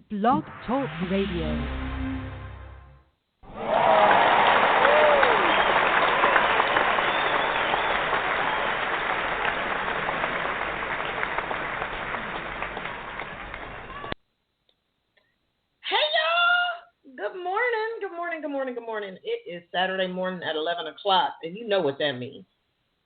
Blog Talk Radio. Good morning. It is Saturday morning at 11 o'clock, and you know what that means.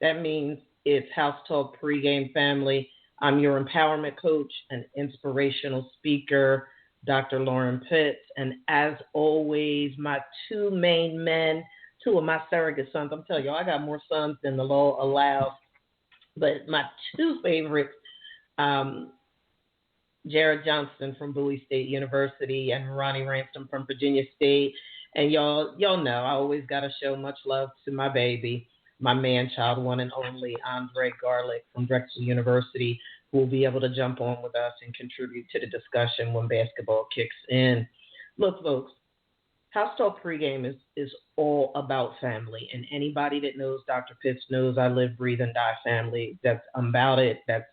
That means it's House Talk Pregame Family. I'm your empowerment coach and inspirational speaker, Dr. Lauren Pitts, and as always, my two main men, two of my surrogate sons. I'm telling you, I got more sons than the law allows, but my two favorites, Jared Johnston from Bowie State University and Ronnie Ransome from Virginia State. And y'all know I always got to show much love to my baby, my man-child, one and only Andre Garlick from Drexel University, who will be able to jump on with us and contribute to the discussion when basketball kicks in. Look, folks, House Talk Pregame is all about family. And anybody that knows Dr. Pitts knows I live, breathe, and die family. That's about it. That's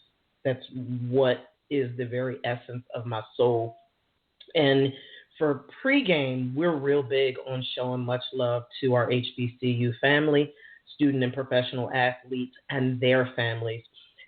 what is the very essence of my soul. And for pregame, we're real big on showing much love to our HBCU family, student and professional athletes, and their families.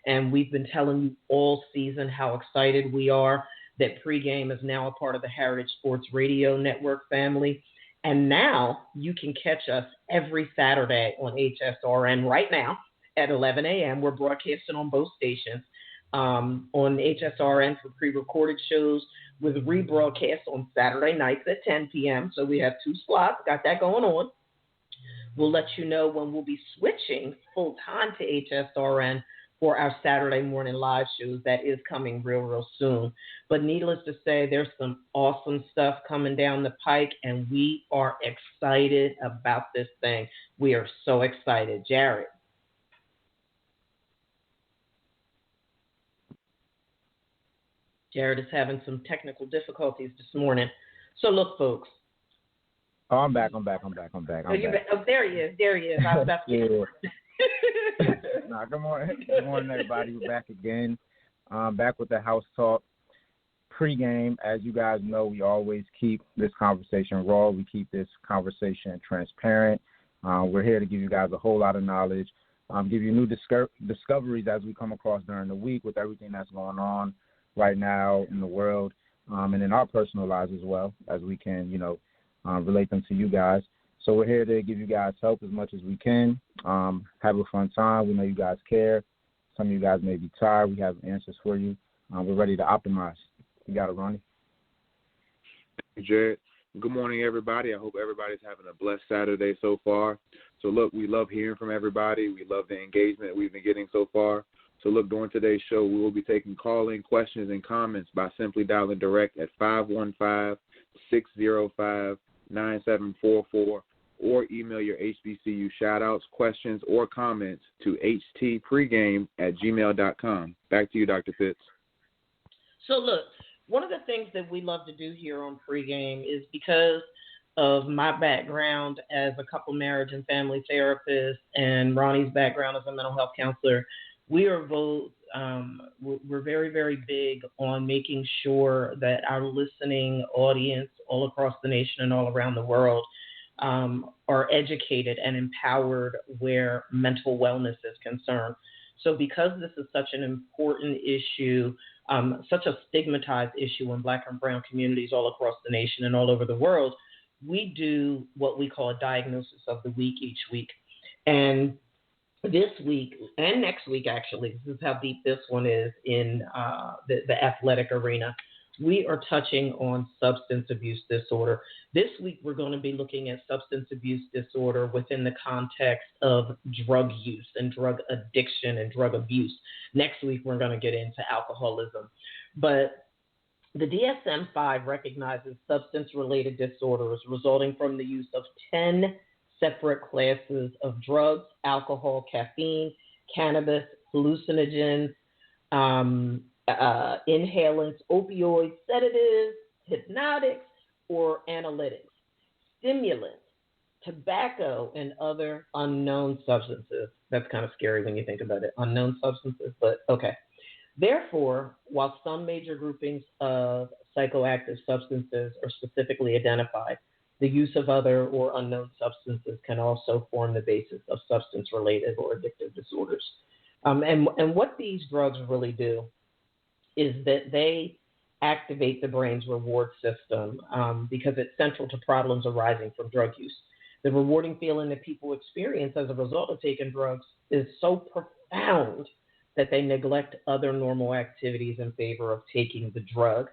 And we've been telling you all season how excited we are that pregame is now a part of the Heritage Sports Radio Network family. And now you can catch us every Saturday on HSRN right now at 11 a.m. We're broadcasting on both stations. On HSRN for pre-recorded shows with rebroadcast on Saturday nights at 10 p.m. So we have two slots, got that going on. We'll let you know when we'll be switching full-time to HSRN for our Saturday morning live shows. That is coming real soon. But needless to say, there's some awesome stuff coming down the pike, and we are excited about this thing. We are so excited. Jared. Jared is having some technical difficulties this morning. So look, folks. Oh, I'm back. Oh, there he is. I was about to Good morning. Good morning, everybody. We're back again. Back with the House Talk pregame. As you guys know, we always keep this conversation raw. We keep this conversation transparent. We're here to give you guys a whole lot of knowledge, give you new discoveries as we come across during the week with everything that's going on right now in the world, and in our personal lives as well, as we can, relate them to you guys. So we're here to give you guys help as much as we can, have a fun time. We know you guys care. Some of you guys may be tired. We have answers for you. We're ready to optimize. You got it, Ronnie. Thank you, Jared. Good morning, everybody. I hope everybody's having a blessed Saturday so far. So, look, we love hearing from everybody. We love the engagement we've been getting so far. So, look, during today's show, we will be taking call-in questions and comments by simply dialing direct at 515-605-9744 or email your HBCU shout-outs, questions, or comments to htpregame@gmail.com. Back to you, Dr. Pitts. So, look, one of the things that we love to do here on pregame is because of my background as a couple marriage and family therapist and Ronnie's background as a mental health counselor, we are both, we're very, very big on making sure that our listening audience all across the nation and all around the world are educated and empowered where mental wellness is concerned. So because this is such an important issue, such a stigmatized issue in Black and brown communities all across the nation and all over the world, we do what we call a diagnosis of the week each week. And this week and next week, actually, this is how deep this one is in the athletic arena. We are touching on substance abuse disorder. This week, we're going to be looking at substance abuse disorder within the context of drug use and drug addiction and drug abuse. Next week, we're going to get into alcoholism. But the DSM-5 recognizes substance-related disorders resulting from the use of 10 separate classes of drugs: alcohol, caffeine, cannabis, hallucinogens, inhalants, opioids, sedatives, hypnotics, or analytics, stimulants, tobacco, and other unknown substances. That's kind of scary when you think about it, unknown substances, but okay. Therefore, while some major groupings of psychoactive substances are specifically identified, the use of other or unknown substances can also form the basis of substance-related or addictive disorders. And what these drugs really do is that they activate the brain's reward system because it's central to problems arising from drug use. The rewarding feeling that people experience as a result of taking drugs is so profound that they neglect other normal activities in favor of taking the drug.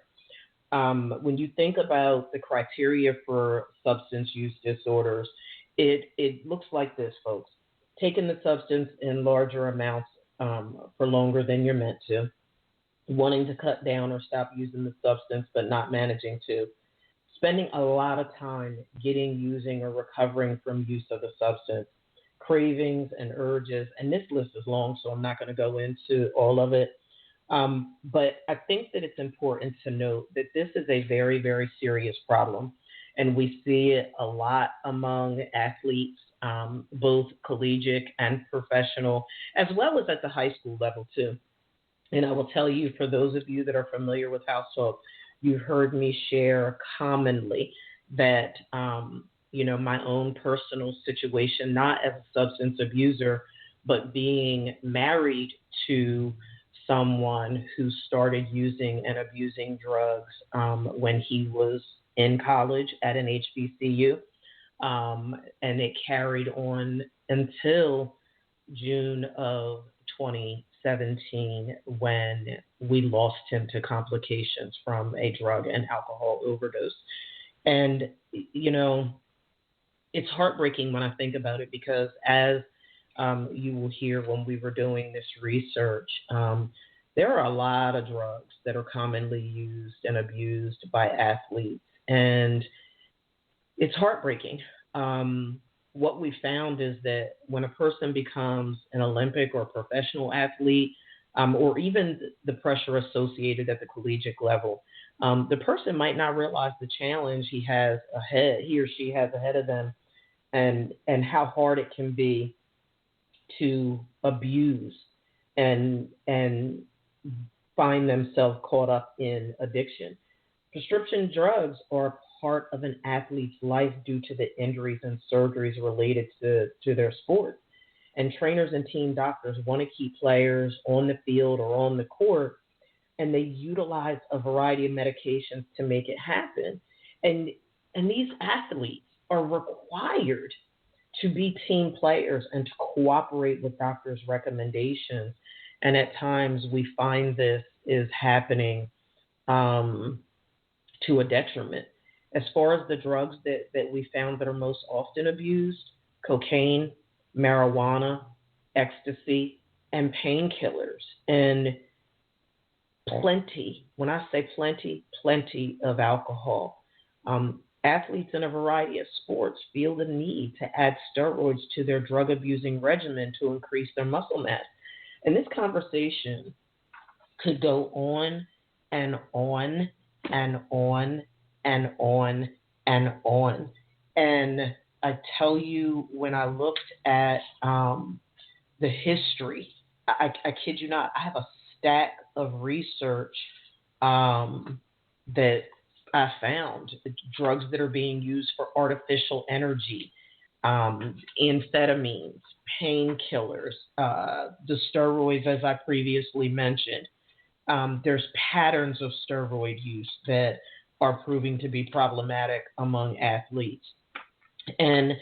When you think about the criteria for substance use disorders, it looks like this, folks. Taking the substance in larger amounts for longer than you're meant to, wanting to cut down or stop using the substance but not managing to, spending a lot of time getting, using, or recovering from use of the substance, cravings and urges, and this list is long, so I'm not going to go into all of it. But I think that it's important to note that this is a very, very serious problem, and we see it a lot among athletes, both collegiate and professional, as well as at the high school level too. And I will tell you, for those of you that are familiar with House Talk, you've heard me share commonly that, my own personal situation, not as a substance abuser, but being married to someone who started using and abusing drugs when he was in college at an HBCU. And it carried on until June of 2017 when we lost him to complications from a drug and alcohol overdose. And, it's heartbreaking when I think about it because as you will hear when we were doing this research, there are a lot of drugs that are commonly used and abused by athletes. And it's heartbreaking. What we found is that when a person becomes an Olympic or professional athlete, or even the pressure associated at the collegiate level, the person might not realize the challenge he or she has ahead of them, and how hard it can be to abuse and find themselves caught up in addiction. Prescription drugs are part of an athlete's life due to the injuries and surgeries related to their sport. And trainers and team doctors want to keep players on the field or on the court, and they utilize a variety of medications to make it happen. And these athletes are required to be team players and to cooperate with doctors' recommendations. And at times we find this is happening to a detriment. As far as the drugs that we found that are most often abused, cocaine, marijuana, ecstasy, and painkillers. And plenty, when I say plenty of alcohol. Athletes in a variety of sports feel the need to add steroids to their drug-abusing regimen to increase their muscle mass. And this conversation could go on and on and on and on and on. And I tell you, when I looked at the history, I kid you not, I have a stack of research that I found, drugs that are being used for artificial energy, amphetamines, painkillers, the steroids, as I previously mentioned. There's patterns of steroid use that are proving to be problematic among athletes. And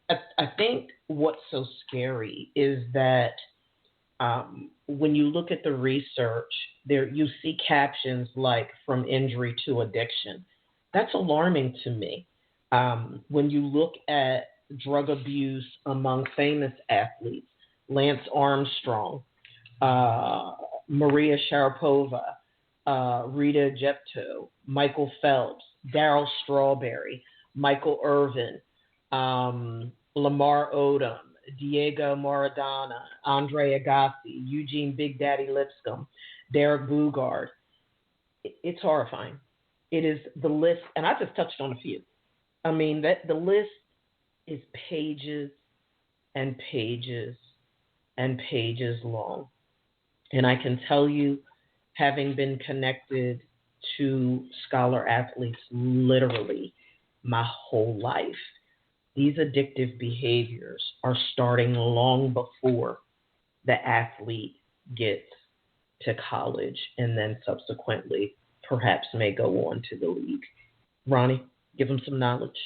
I think what's so scary is that when you look at the research, there you see captions like "from injury to addiction." That's alarming to me. When you look at drug abuse among famous athletes, Lance Armstrong, Maria Sharapova, Rita Jepto, Michael Phelps, Darryl Strawberry, Michael Irvin, Lamar Odom, Diego Maradona, Andre Agassi, Eugene Big Daddy Lipscomb, Derek Bugard. It's horrifying. It is the list, and I just touched on a few. I mean, that the list is pages and pages and pages long. And I can tell you having been connected to scholar athletes literally my whole life, these addictive behaviors are starting long before the athlete gets to college and then subsequently perhaps may go on to the league. Ronnie, give them some knowledge.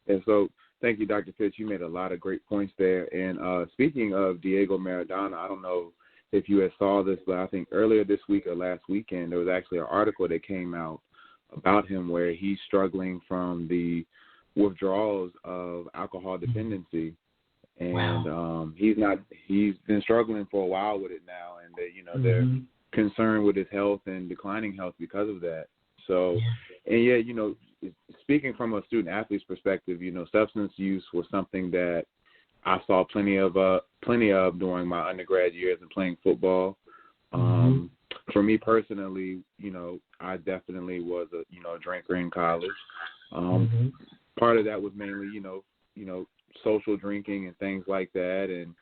And so, thank you, Dr. Fitz. You made a lot of great points there. And speaking of Diego Maradona, I don't know if you had saw this, but I think earlier this week or last weekend, there was actually an article that came out about him where he's struggling from the withdrawals of alcohol dependency. And Wow. he's been struggling for a while with it now. And, they're concerned with his health and declining health because of that. So, and speaking from a student athlete's perspective, substance use was something that I saw plenty of during my undergrad years and playing football. For me personally, I definitely was a drinker in college. Part of that was mainly, social drinking and things like that, and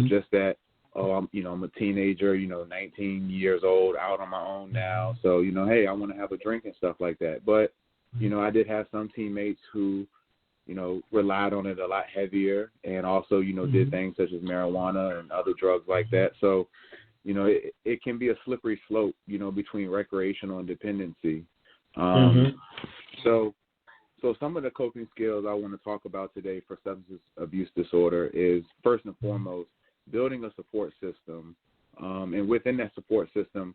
just that. I'm a teenager, 19 years old, out on my own now. So, hey, I want to have a drink and stuff like that. But, I did have some teammates who, relied on it a lot heavier and also, did things such as marijuana and other drugs like that. So, it can be a slippery slope, between recreational and dependency. So some of the coping skills I want to talk about today for substance abuse disorder is, first and foremost, building a support system, and within that support system,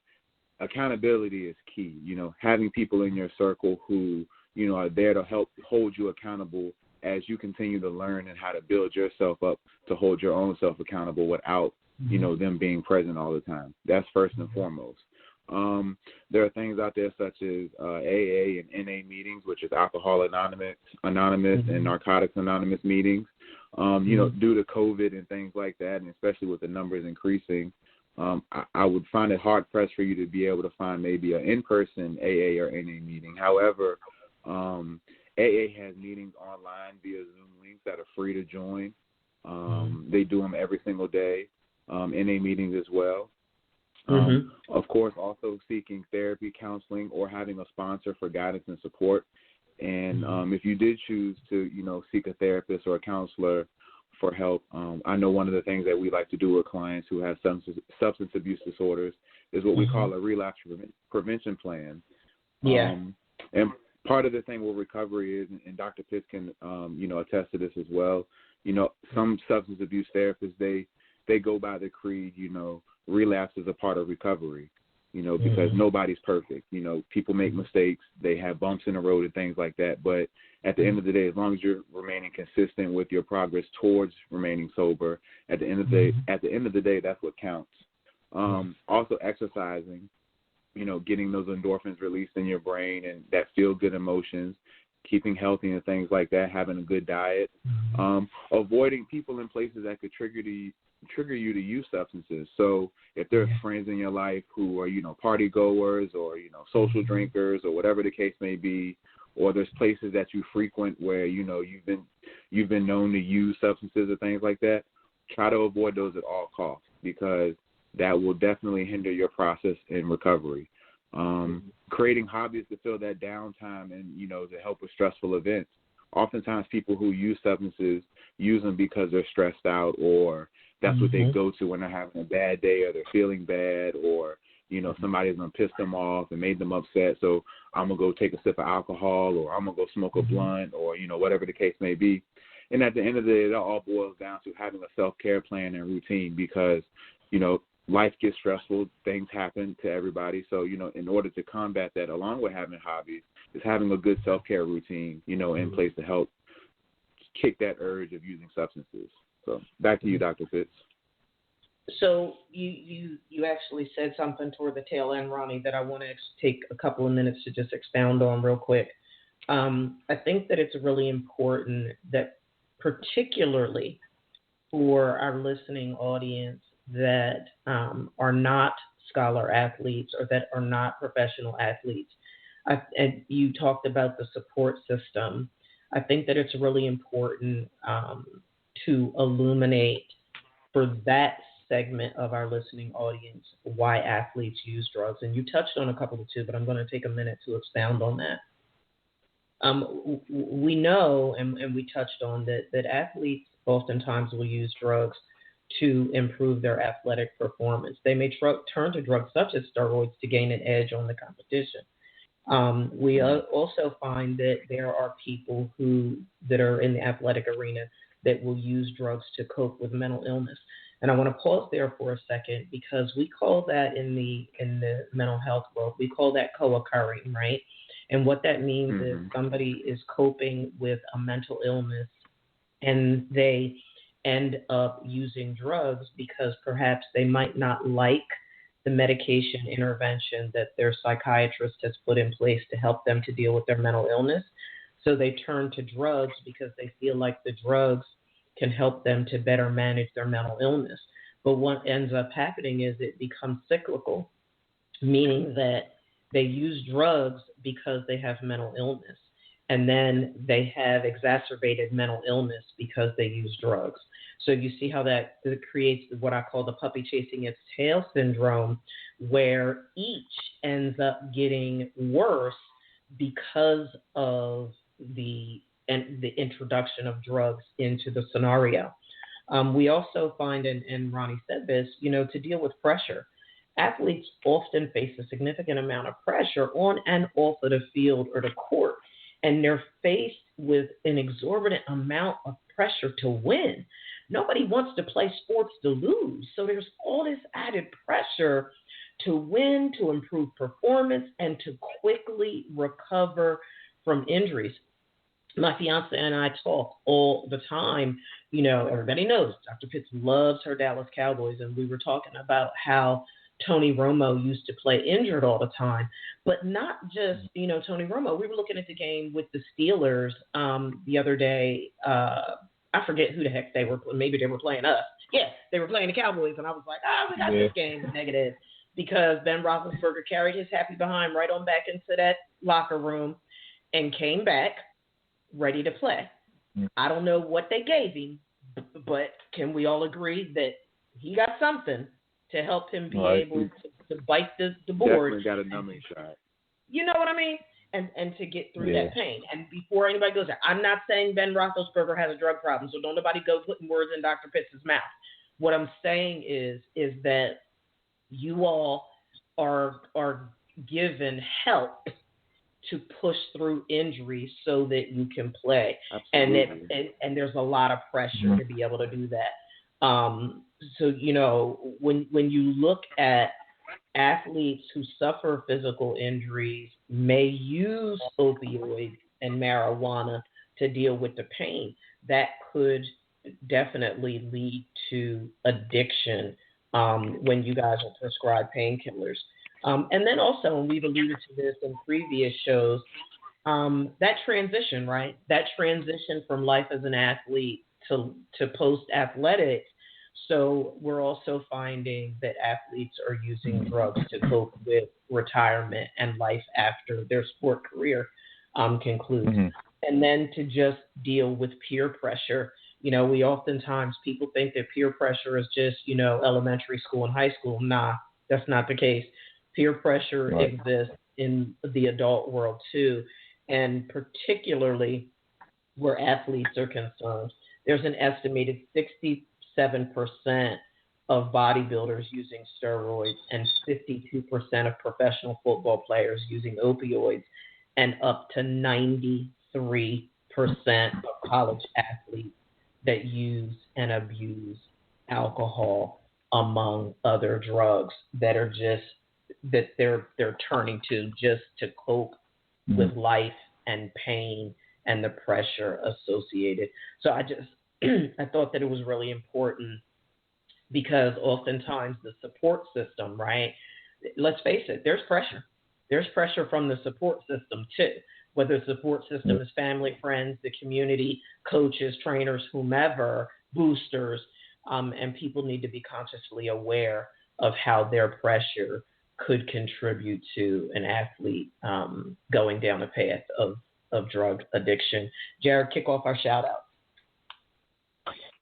accountability is key. Having people in your circle who, are there to help hold you accountable as you continue to learn and how to build yourself up to hold your own self accountable without, them being present all the time. That's first and foremost. There are things out there such as AA and NA meetings, which is Alcohol Anonymous and Narcotics Anonymous meetings. Due to COVID and things like that, and especially with the numbers increasing, I would find it hard-pressed for you to be able to find maybe an in-person AA or NA meeting. However, AA has meetings online via Zoom links that are free to join. They do them every single day, NA meetings as well. Of course, also seeking therapy, counseling, or having a sponsor for guidance and support. And if you did choose to, seek a therapist or a counselor for help, I know one of the things that we like to do with clients who have substance abuse disorders is what we call a relapse prevention plan. And part of the thing with recovery is, and Dr. Pitts can, attest to this as well, some substance abuse therapists, they go by the creed, relapse is a part of recovery. Because nobody's perfect. People make mistakes. They have bumps in the road and things like that. But at the end of the day, as long as you're remaining consistent with your progress towards remaining sober, at the end of the day, that's what counts. Also exercising, getting those endorphins released in your brain and that feel good emotions, keeping healthy and things like that, having a good diet, avoiding people and places that could trigger you to use substances. So if there's friends in your life who are, party goers or, social drinkers or whatever the case may be, or there's places that you frequent where, you've been known to use substances or things like that, try to avoid those at all costs, because that will definitely hinder your process in recovery. Creating hobbies to fill that downtime and, to help with stressful events. Oftentimes people who use substances use them because they're stressed out, or that's what they go to when they're having a bad day, or they're feeling bad, or, somebody's going to piss them off and made them upset. So I'm going to go take a sip of alcohol, or I'm going to go smoke a blunt, or, whatever the case may be. And at the end of the day, it all boils down to having a self-care plan and routine, because, life gets stressful. Things happen to everybody. So, in order to combat that, along with having hobbies, is having a good self-care routine, in place to help kick that urge of using substances. So back to you, Dr. Fitz. So you actually said something toward the tail end, Ronnie, that I want to take a couple of minutes to just expound on real quick. I think that it's really important that, particularly for our listening audience that are not scholar athletes or that are not professional athletes, and you talked about the support system. I think that it's really important to illuminate for that segment of our listening audience why athletes use drugs. And you touched on a couple of too, but I'm going to take a minute to expound on that. We know, and we touched on that athletes oftentimes will use drugs to improve their athletic performance. They may turn to drugs such as steroids to gain an edge on the competition. We also find that there are people that are in the athletic arena that will use drugs to cope with mental illness. And I want to pause there for a second because we call that in the mental health world, we call that co-occurring, right? And what that means is somebody is coping with a mental illness and they end up using drugs because perhaps they might not like the medication intervention that their psychiatrist has put in place to help them to deal with their mental illness. So they turn to drugs because they feel like the drugs can help them to better manage their mental illness. But what ends up happening is it becomes cyclical, meaning that they use drugs because they have mental illness, and then they have exacerbated mental illness because they use drugs. So you see how that creates what I call the puppy chasing its tail syndrome, where each ends up getting worse because of the introduction of drugs into the scenario. We also find, and Ronnie said this, to deal with pressure, athletes often face a significant amount of pressure on and off of the field or the court, and they're faced with an exorbitant amount of pressure to win. Nobody wants to play sports to lose, so there's all this added pressure to win, to improve performance, and to quickly recover from injuries. My fiance and I talk all the time. Everybody knows Dr. Pitts loves her Dallas Cowboys, and we were talking about how Tony Romo used to play injured all the time, but not just, Tony Romo. We were looking at the game with the Steelers the other day. I forget who the heck they were. Maybe they were playing us. Yeah, they were playing the Cowboys, and I was like, we got this game negative because Ben Roethlisberger carried his happy behind right on back into that locker room and came back ready to play. I don't know what they gave him, but can we all agree that he got something to help him be able to bite the board? Definitely got a numbing shot. You know what I mean? And to get through that pain. And before anybody goes there, I'm not saying Ben Roethlisberger has a drug problem, so don't nobody go putting words in Dr. Pitts' mouth. What I'm saying is that you all are given help to push through injuries so that you can play. Absolutely. And there's a lot of pressure to be able to do that. So, when you look at athletes who suffer physical injuries may use opioids and marijuana to deal with the pain, that could definitely lead to addiction when you guys are prescribed painkillers. And then also, and we've alluded to this in previous shows, that transition, right? That transition from life as an athlete to post-athletics. So we're also finding that athletes are using drugs to cope with retirement and life after their sport career concludes. And then to just deal with peer pressure. We oftentimes, people think that peer pressure is just, elementary school and high school. Nah, that's not the case. Peer pressure exists in the adult world too, and particularly where athletes are concerned. There's an estimated 67% of bodybuilders using steroids and 52% of professional football players using opioids, and up to 93% of college athletes that use and abuse alcohol, among other drugs that are just that they're turning to just to cope with life and pain and the pressure associated. So I thought that it was really important because oftentimes the support system, right? Let's face it, there's pressure. There's pressure from the support system too, whether the support system is family, friends, the community, coaches, trainers, whomever, boosters, and people need to be consciously aware of how their pressure could contribute to an athlete going down a path of drug addiction. Jared, kick off our shout out.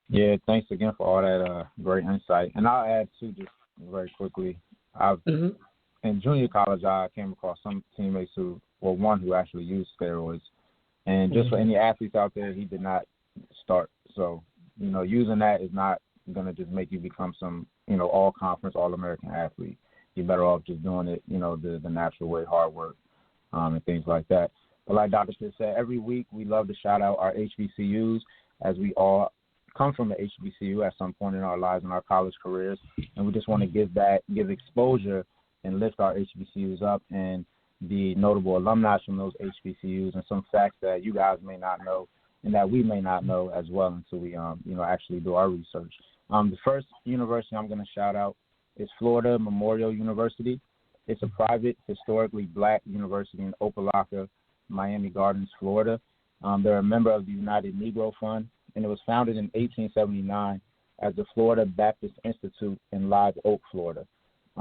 Yeah, thanks again for all that great insight. And I'll add too, just very quickly. In junior college, I came across some teammates one who actually used steroids. And just for any athletes out there, he did not start. So, using that is not going to just make you become some, all-conference, all-American athlete. You're better off just doing it, the natural way, hard work, and things like that. But like Dr. Pitt said, every week we love to shout out our HBCUs, as we all come from the HBCU at some point in our lives and our college careers. And we just want to give exposure and lift our HBCUs up and the notable alumni from those HBCUs and some facts that you guys may not know and that we may not know as well until we, actually do our research. The first university I'm going to shout out is Florida Memorial University. It's a private, historically black university in Opelika, Miami Gardens, Florida. They're a member of the United Negro Fund, and it was founded in 1879 as the Florida Baptist Institute in Live Oak, Florida.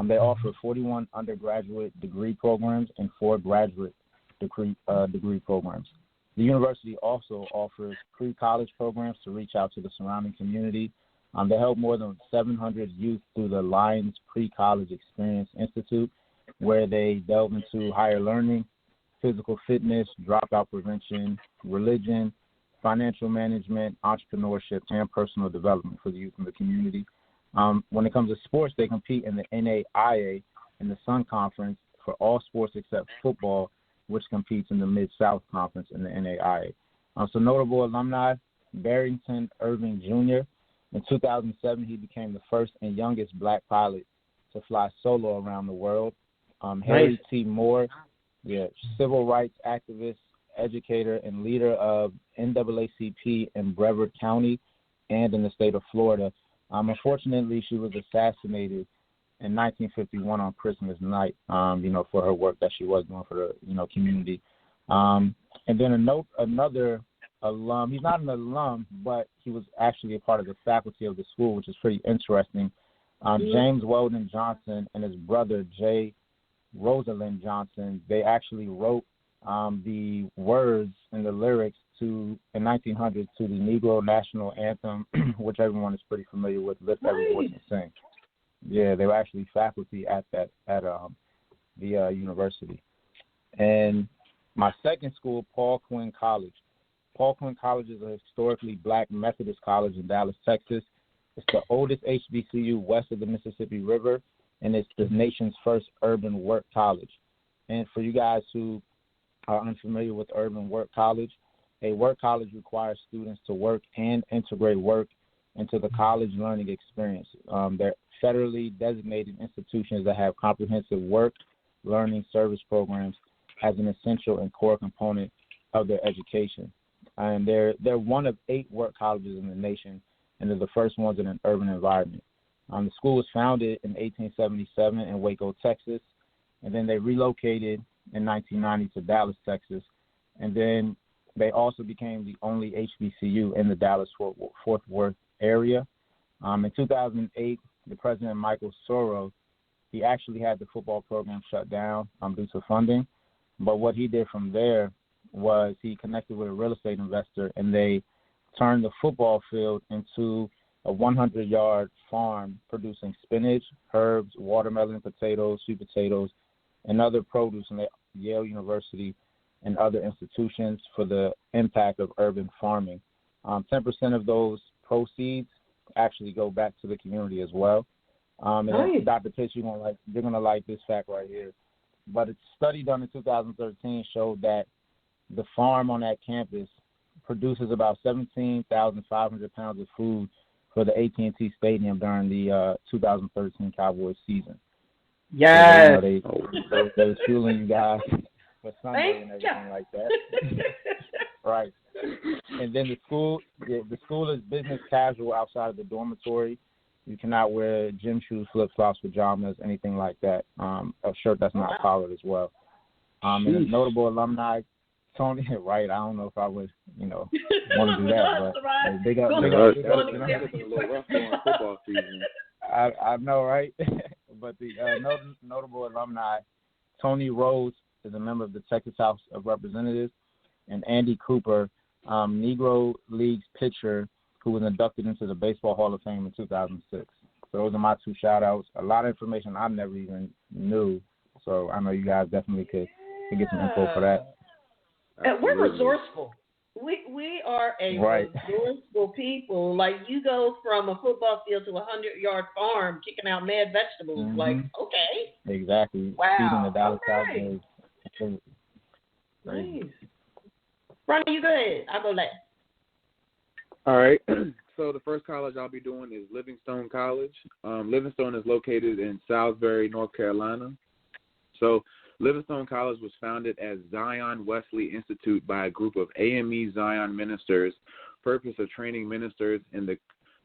They offer 41 undergraduate degree programs and 4 graduate degree programs. The university also offers pre-college programs to reach out to the surrounding community. They help more than 700 youth through the Lions Pre-College Experience Institute, where they delve into higher learning, physical fitness, dropout prevention, religion, financial management, entrepreneurship, and personal development for the youth in the community. When it comes to sports, they compete in the NAIA and the Sun Conference for all sports except football, which competes in the Mid-South Conference in the NAIA. So notable alumni, Barrington Irving Jr. In 2007, he became the first and youngest black pilot to fly solo around the world. Harry T. Moore, civil rights activist, educator, and leader of NAACP in Brevard County and in the state of Florida. Unfortunately, she was assassinated in 1951 on Christmas night, for her work that she was doing for the, community. And then another alum, he's not an alum, but he was actually a part of the faculty of the school, which is pretty interesting. James Weldon Johnson and his brother, J. Rosalind Johnson, they actually wrote the words and the lyrics in 1900 to the Negro National Anthem, which everyone is pretty familiar with, Lift Every Voice and Sing. Yeah, they were actually faculty at the university. And my second school, Paul Quinn College. Paul Quinn College is a historically black Methodist college in Dallas, Texas. It's the oldest HBCU west of the Mississippi River, and it's the nation's first urban work college. And for you guys who are unfamiliar with urban work college, a work college requires students to work and integrate work into the college learning experience. They're federally designated institutions that have comprehensive work, learning, service programs as an essential and core component of their education. And they're one of 8 work colleges in the nation, and they're the first ones in an urban environment. The school was founded in 1877 in Waco, Texas, and then they relocated in 1990 to Dallas, Texas, and then they also became the only HBCU in the Dallas-Fort Worth area. In 2008, the president, Michael Soros, he actually had the football program shut down due to funding, but what he did from there was he connected with a real estate investor, and they turned the football field into a 100-yard farm producing spinach, herbs, watermelon, potatoes, sweet potatoes, and other produce in Yale University and other institutions for the impact of urban farming. 10% of those proceeds actually go back to the community as well. And Dr. Pitts, you're gonna like this fact right here. But a study done in 2013 showed that the farm on that campus produces about 17,500 pounds of food for the AT&T Stadium during the 2013 Cowboys season. Yes. So they were fueling you guys for Sunday and everything like that. Right. And then the school is business casual outside of the dormitory. You cannot wear gym shoes, flip-flops, pajamas, anything like that. A shirt that's not collared as well. And a notable alumni, Tony, right, I don't know if I would, want to do that, but big up. It's a little rough during football season. I know, right? But the notable alumni, Tony Rhodes is a member of the Texas House of Representatives, and Andy Cooper, Negro Leagues pitcher who was inducted into the Baseball Hall of Fame in 2006. So those are my two shout-outs. A lot of information I never even knew, so I know you guys definitely could get some info for that. We're resourceful. We are a resourceful people. Like, you go from a football field to a 100-yard farm kicking out mad vegetables. Mm-hmm. Like, okay. Exactly. Wow. Feeding the Dallas Cowboys. Nice. Ronnie, you go ahead. I'll go last. All right. So the first college I'll be doing is Livingstone College. Livingstone is located in Salisbury, North Carolina. So Livingstone College was founded as Zion Wesley Institute by a group of AME Zion ministers, purpose of training ministers in the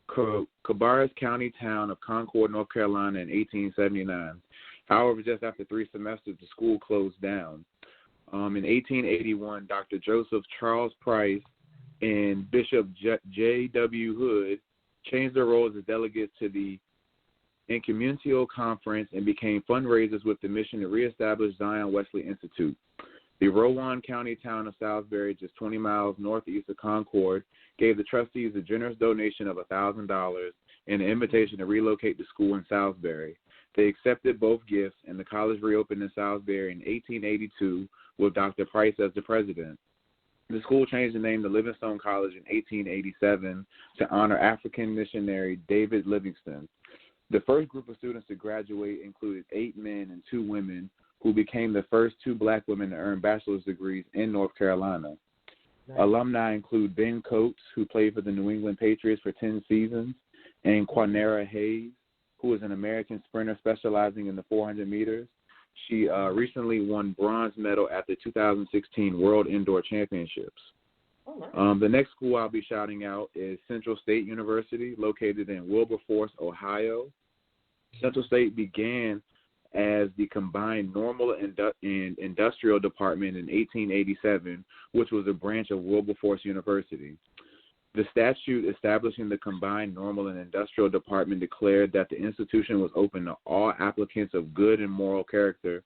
Cabarrus County town of Concord, North Carolina in 1879. However, just after 3 semesters, the school closed down. In 1881, Dr. Joseph Charles Price and Bishop J.W. Hood changed their roles as delegates to the Incommunal Conference and became fundraisers with the mission to reestablish Zion Wesley Institute. The Rowan County town of Salisbury, just 20 miles northeast of Concord, gave the trustees a generous donation of $1,000 and an invitation to relocate the school in Salisbury. They accepted both gifts, and the college reopened in Salisbury in 1882 with Dr. Price as the president. The school changed the name to Livingstone College in 1887 to honor African missionary David Livingstone. The first group of students to graduate included 8 men and 2 women, who became the first 2 black women to earn bachelor's degrees in North Carolina. Nice. Alumni include Ben Coates, who played for the New England Patriots for 10 seasons, and Quanera Hayes, who is an American sprinter specializing in the 400 meters. She recently won bronze medal at the 2016 World Indoor Championships. Oh, nice. The next school I'll be shouting out is Central State University, located in Wilberforce, Ohio. Central State began as the combined normal and industrial department in 1887, which was a branch of Wilberforce University. The statute establishing the combined normal and industrial department declared that the institution was open to all applicants of good and moral character,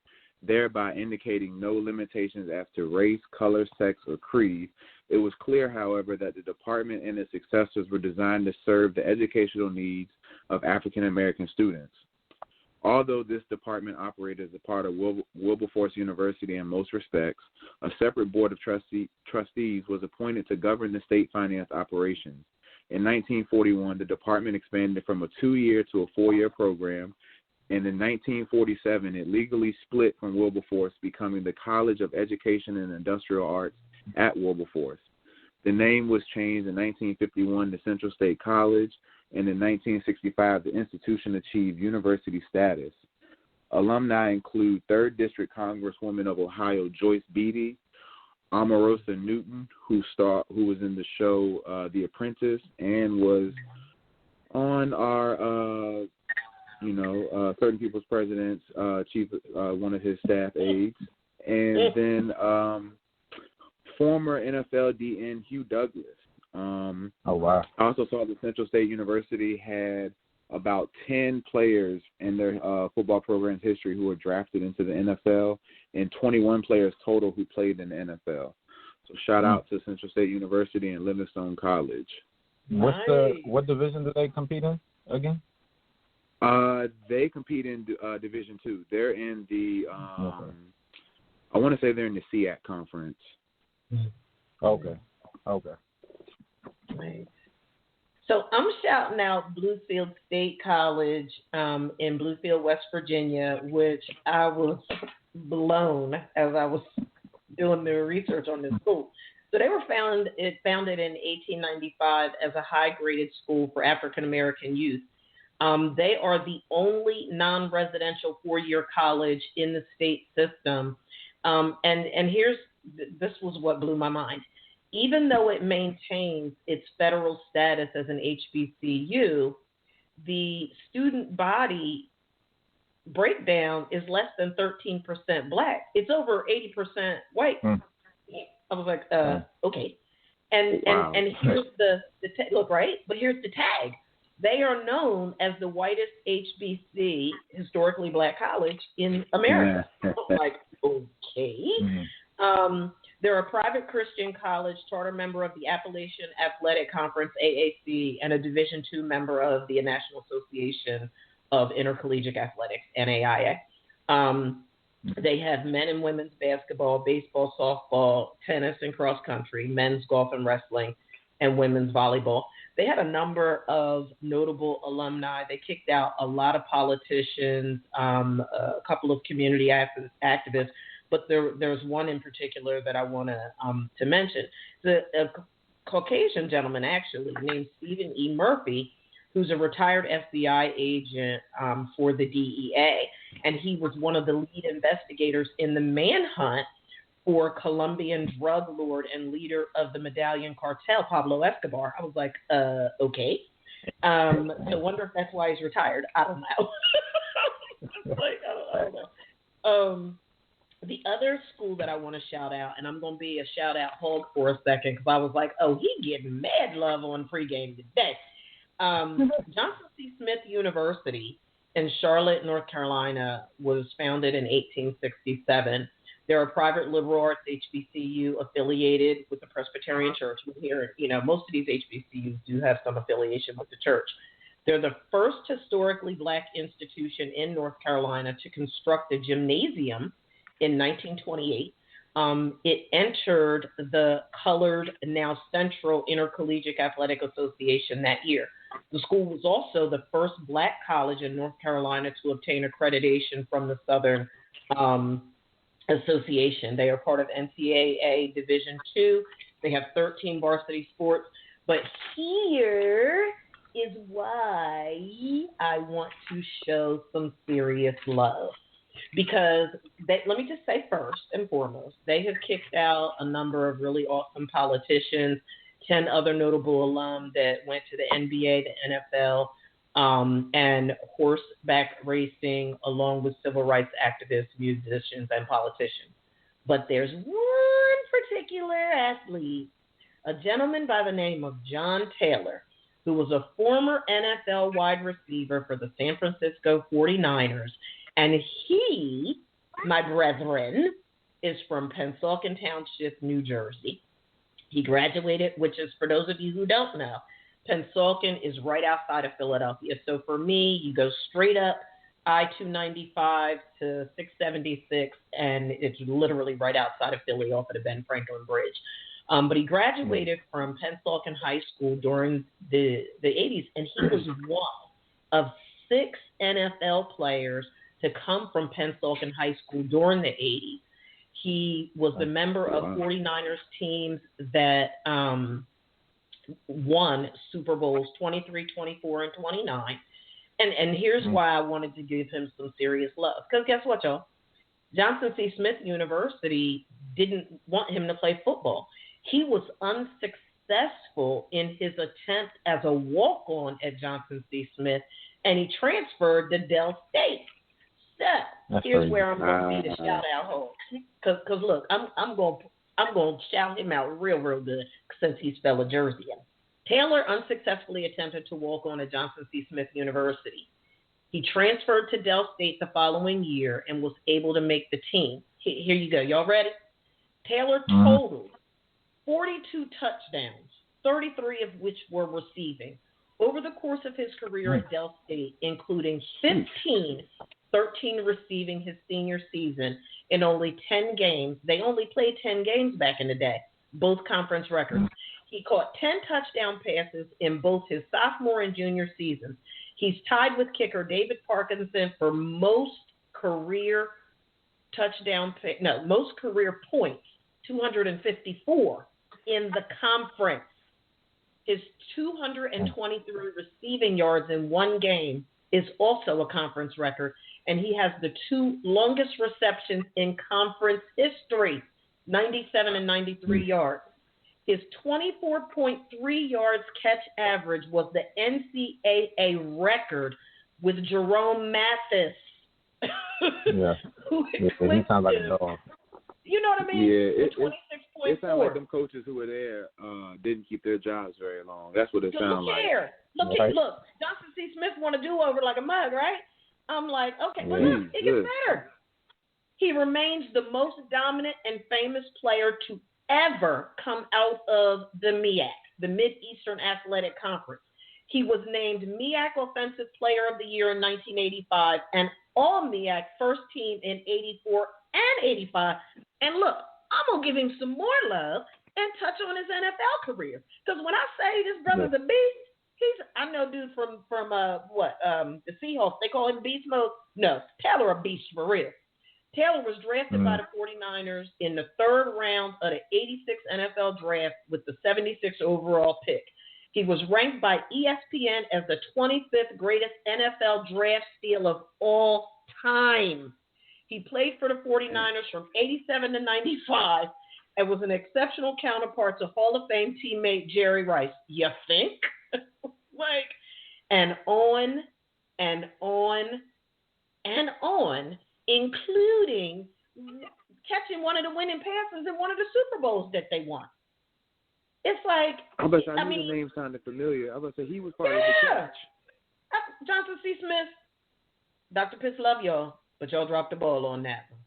thereby indicating no limitations as to race, color, sex, or creed. It was clear, however, that the department and its successors were designed to serve the educational needs of African American students. Although this department operated as a part of Wilberforce University in most respects, a separate board of trustees was appointed to govern the state finance operations. In 1941, the department expanded from a 2-year to a 4-year program, and in 1947, it legally split from Wilberforce, becoming the College of Education and Industrial Arts at Wilberforce. The name was changed in 1951 to Central State College, and in 1965, the institution achieved university status. Alumni include 3rd District Congresswoman of Ohio Joyce Beatty, Omarosa Newton, who was in the show The Apprentice and was on our, 30 People's President's chief, one of his staff aides, and then former NFL DN Hugh Douglas. Oh, wow. I also saw that Central State University had about 10 players in their football program's history who were drafted into the NFL, and 21 players total who played in the NFL. So shout out to Central State University and Livingstone College. What division do they compete in again? They compete in Division II. They're in the I want to say they're in the SEAC conference. Okay. Right. So I'm shouting out Bluefield State College in Bluefield, West Virginia, which I was blown as I was doing the research on this school. So they were founded in 1895 as a high-graded school for African-American youth. They are the only non-residential 4-year college in the state system. And this was what blew my mind. Even though it maintains its federal status as an HBCU, the student body breakdown is less than 13% black. It's over 80% white. I was like, okay. And here's the look, right? But here's the tag. They are known as the whitest HBC, historically black college in America. I'm like, okay. They're a private Christian college, charter member of the Appalachian Athletic Conference, AAC, and a Division II member of the National Association of Intercollegiate Athletics, NAIA. They have men and women's basketball, baseball, softball, tennis, and cross country, men's golf and wrestling, and women's volleyball. They had a number of notable alumni. They kicked out a lot of politicians, a couple of community activists, but there's one in particular that I want to mention. A Caucasian gentleman, actually, named Stephen E. Murphy, who's a retired FBI agent for the DEA, and he was one of the lead investigators in the manhunt for Colombian drug lord and leader of the Medallion cartel, Pablo Escobar. I was like, okay. So wonder if that's why he's retired. I don't know. I don't know. The other school that I want to shout out, and I'm going to be a shout-out hog for a second because I was like, oh, he getting mad love on pregame today. Johnson C. Smith University in Charlotte, North Carolina, was founded in 1867. They're a private liberal arts HBCU affiliated with the Presbyterian Church. Here, most of these HBCUs do have some affiliation with the church. They're the first historically black institution in North Carolina to construct a gymnasium in 1928. It entered the colored, now Central Intercollegiate Athletic Association that year. The school was also the first black college in North Carolina to obtain accreditation from the Southern Association. They are part of NCAA Division II. They have 13 varsity sports. But here is why I want to show some serious love. Because let me just say first and foremost, they have kicked out a number of really awesome politicians, 10 other notable alum that went to the NBA, the NFL, and horseback racing, along with civil rights activists, musicians, and politicians. But there's one particular athlete, a gentleman by the name of John Taylor, who was a former NFL wide receiver for the San Francisco 49ers. And he, my brethren, is from Pennsauken Township, New Jersey. He graduated, which is, for those of you who don't know, Pennsauken is right outside of Philadelphia. So for me, you go straight up I-295 to 676, and it's literally right outside of Philly off of the Ben Franklin Bridge. But he graduated from Pennsauken High School during the 80s, and he was one of 6 NFL players to come from Pennsauken High School during the 80s. He was the member of 49ers teams that won Super Bowls 23, 24, and 29. And here's why I wanted to give him some serious love. Because guess what, y'all? Johnson C. Smith University didn't want him to play football. He was unsuccessful in his attempt as a walk-on at Johnson C. Smith, and he transferred to Dell State. So here's where I'm going to be the shout-out hole. Because look, I'm going to shout him out real good since he's fellow Jerseyan. Taylor unsuccessfully attempted to walk on at Johnson C. Smith University. He transferred to Dell State the following year and was able to make the team. Here you go. Y'all ready? Taylor totaled 42 touchdowns, 33 of which were receiving, over the course of his career at Dell State, including 13 receiving his senior season in only 10 games. They only played 10 games back in the day, both conference records. He caught 10 touchdown passes in both his sophomore and junior seasons. He's tied with kicker David Parkinson for most career points, 254 in the conference. His 223 receiving yards in one game is also a conference record, and he has the 2 longest receptions in conference history, 97 and 93 yards. His 24.3 yards catch average was the NCAA record with Jerome Mathis. Yeah. He sounds like a dog. You know what I mean? Yeah, 26.4. It sounds like them coaches who were there didn't keep their jobs very long. That's what it sounds like. Look, Johnson C. Smith want to do over like a mug, right? I'm like, okay, but look, it gets better. He remains the most dominant and famous player to ever come out of the MEAC, the Mid-Eastern Athletic Conference. He was named MEAC Offensive Player of the Year in 1985 and All-MEAC First Team in 84 and 85. And look, I'm going to give him some more love and touch on his NFL career. Because when I say this brother's a beast, I know dude from the Seahawks, they call him Beast Mode. No, Taylor a beast for real. Taylor was drafted by the 49ers in the third round of the 86 NFL draft with the 76th overall pick. He was ranked by ESPN as the 25th greatest NFL draft steal of all time. He played for the 49ers from 87 to 95 and was an exceptional counterpart to Hall of Fame teammate Jerry Rice. You think? And on and on and on, including catching one of the winning passes in one of the Super Bowls that they won. It's like, I knew the name sounded familiar. I was about to say he was part of the catch. Johnson C. Smith, Dr. Pitts love y'all, but y'all dropped the ball on that one.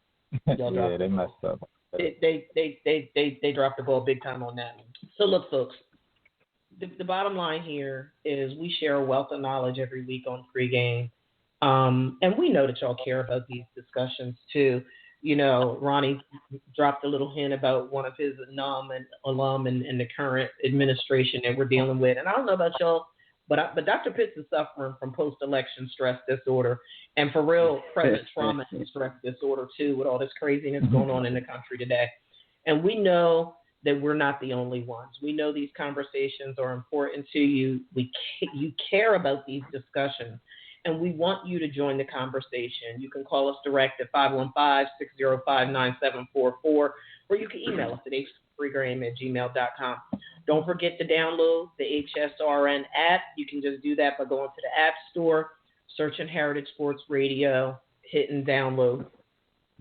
Yeah, they messed up. They dropped the ball big time on that one. So look, folks, the bottom line here is we share a wealth of knowledge every week on Pregame. And we know that y'all care about these discussions too. You know, Ronnie dropped a little hint about one of his alum and the current administration that we're dealing with. And I don't know about y'all, but Dr. Pitts is suffering from post-election stress disorder and for real present trauma and stress disorder too, with all this craziness going on in the country today. And we know that we're not the only ones. We know these conversations are important to you. You care about these discussions. And we want you to join the conversation. You can call us direct at 515-605-9744, or you can email us at hsrn@gmail.com. Don't forget to download the HSRN app. You can just do that by going to the App Store, searching Heritage Sports Radio, hitting download.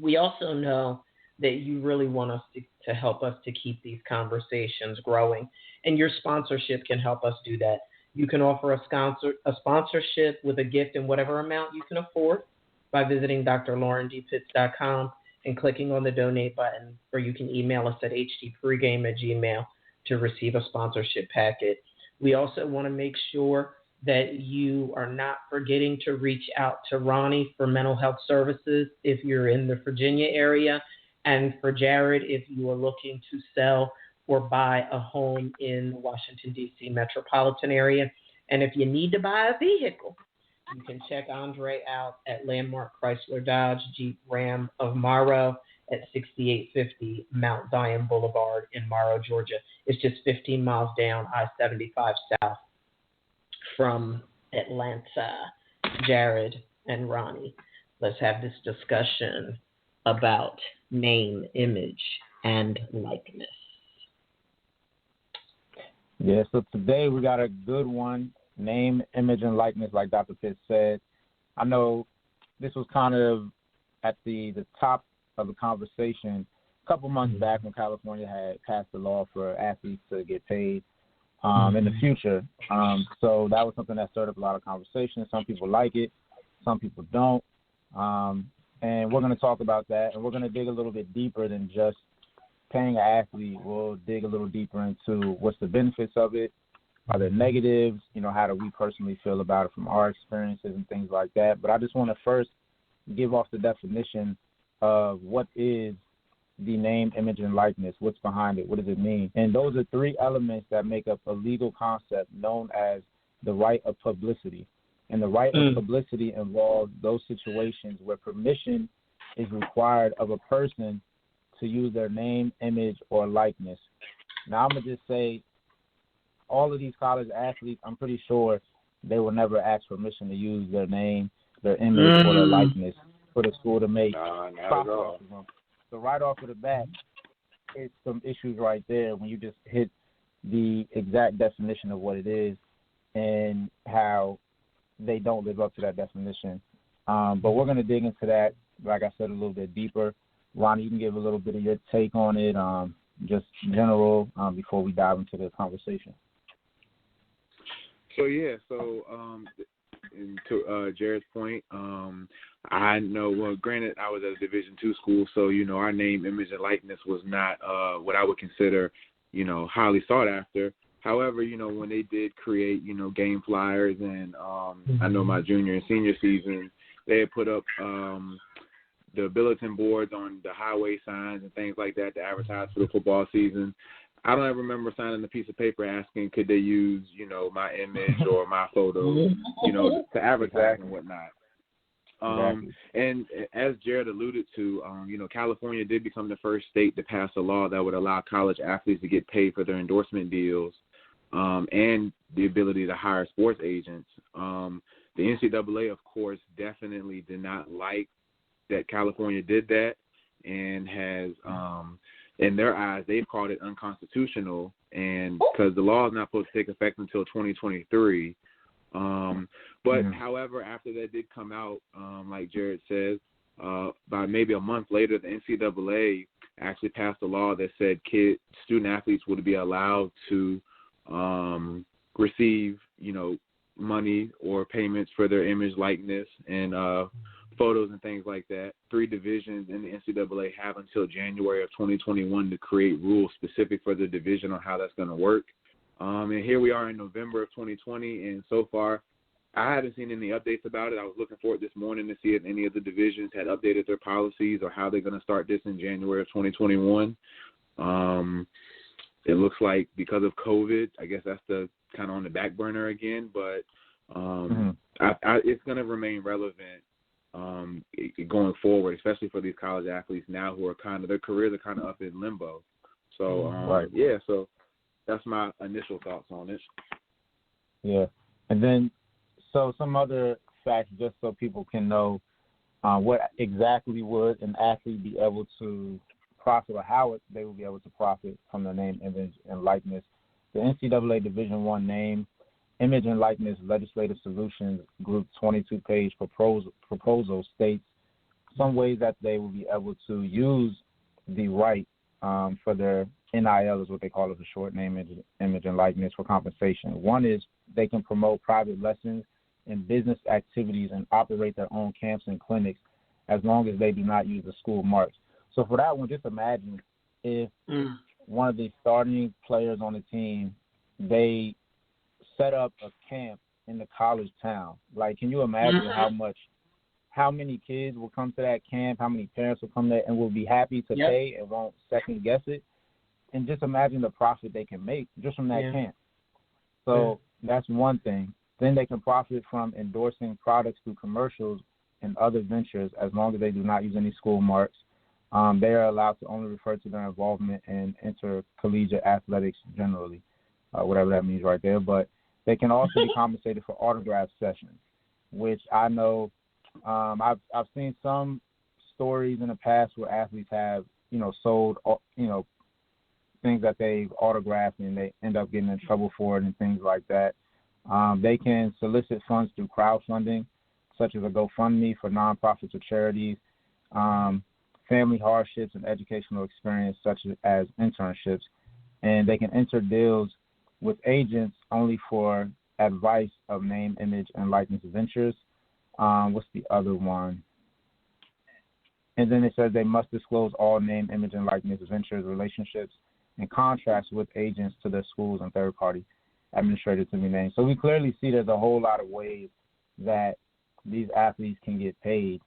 We also know that you really want us to help us to keep these conversations growing, and your sponsorship can help us do that. You can offer a sponsorship with a gift in whatever amount you can afford by visiting drlaurendpitts.com and clicking on the donate button, or you can email us at htpregame@gmail to receive a sponsorship packet. We also want to make sure that you are not forgetting to reach out to Ronnie for mental health services if you're in the Virginia area, and for Jared if you are looking to sell or buy a home in the Washington, D.C. metropolitan area. And if you need to buy a vehicle, you can check Andre out at Landmark Chrysler Dodge Jeep Ram of Morrow at 6850 Mount Zion Boulevard in Morrow, Georgia. It's just 15 miles down I-75 south from Atlanta. Jared and Ronnie, let's have this discussion about name, image, and likeness. Yeah, so today we got a good one, name, image, and likeness, like Dr. Pitts said. I know this was kind of at the top of the conversation a couple months back when California had passed the law for athletes to get paid in the future. So that was something that stirred up a lot of conversation. Some people like it, some people don't. And we're going to talk about that, and we're going to dig a little bit deeper than just paying an athlete. We'll dig a little deeper into what's the benefits of it, are there negatives, how do we personally feel about it from our experiences and things like that. But I just want to first give off the definition of what is the name, image, and likeness, what's behind it, what does it mean. And those are three elements that make up a legal concept known as the right of publicity. And the right of publicity involves those situations where permission is required of a person to use their name, image, or likeness. Now, I'm going to just say all of these college athletes, I'm pretty sure they will never ask permission to use their name, their image, or their likeness for the school to make profit off of them. So right off of the bat, it's some issues right there when you just hit the exact definition of what it is and how they don't live up to that definition. But we're going to dig into that, like I said, a little bit deeper. Ronnie, you can give a little bit of your take on it, just general, before we dive into the conversation. So, and to Jared's point, I know, well, granted, I was at a Division II school, so, our name, image, and likeness was not what I would consider, highly sought after. However, when they did create, game flyers, and I know my junior and senior season, they had put up the bulletin boards on the highway signs and things like that to advertise for the football season. I don't ever remember signing a piece of paper asking could they use, my image or my photo, to advertise and whatnot. And as Jared alluded to, California did become the first state to pass a law that would allow college athletes to get paid for their endorsement deals and the ability to hire sports agents. The NCAA, of course, definitely did not like that California did that and has, in their eyes, they've called it unconstitutional, and because the law is not supposed to take effect until 2023. However, after that did come out, like Jared says, by maybe a month later, the NCAA actually passed a law that said student athletes would be allowed to receive, money or payments for their image, likeness, and photos and things like that. 3 divisions in the NCAA have until January of 2021 to create rules specific for the division on how that's going to work. And here we are in November of 2020, and so far I haven't seen any updates about it. I was looking for it this morning to see if any of the divisions had updated their policies or how they're going to start this in January of 2021. It looks like because of COVID, I guess that's the kind of on the back burner again, but it's going to remain relevant going forward, especially for these college athletes now who are their careers are kind of up in limbo. So, so that's my initial thoughts on it. Yeah. And then, so some other facts, just so people can know what exactly would an athlete be able to profit, or how they will be able to profit from their name, image, and likeness. The NCAA Division I name, image, and likeness legislative solutions group 22-page proposal states some ways that they will be able to use the right for their NIL, is what they call it, the short name, image, and likeness, for compensation. One is they can promote private lessons and business activities and operate their own camps and clinics as long as they do not use the school marks. So for that one, just imagine if one of the starting players on the team, they set up a camp in the college town. Like, can you imagine how many kids will come to that camp, how many parents will come there and will be happy to pay and won't second guess it? And just imagine the profit they can make just from that camp. So that's one thing. Then they can profit from endorsing products through commercials and other ventures as long as they do not use any school marks. They are allowed to only refer to their involvement in intercollegiate athletics generally, whatever that means right there. But they can also be compensated for autograph sessions, which I know I've seen some stories in the past where athletes have, sold, things that they've autographed and they end up getting in trouble for it and things like that. They can solicit funds through crowdfunding, such as a GoFundMe for nonprofits or charities, family hardships and educational experience, such as internships. And they can enter deals with agents only for advice of name, image, and likeness ventures. What's the other one? And then it says they must disclose all name, image, and likeness ventures, relationships, and contracts with agents to their schools and third-party administrators to be named. So we clearly see there's a whole lot of ways that these athletes can get paid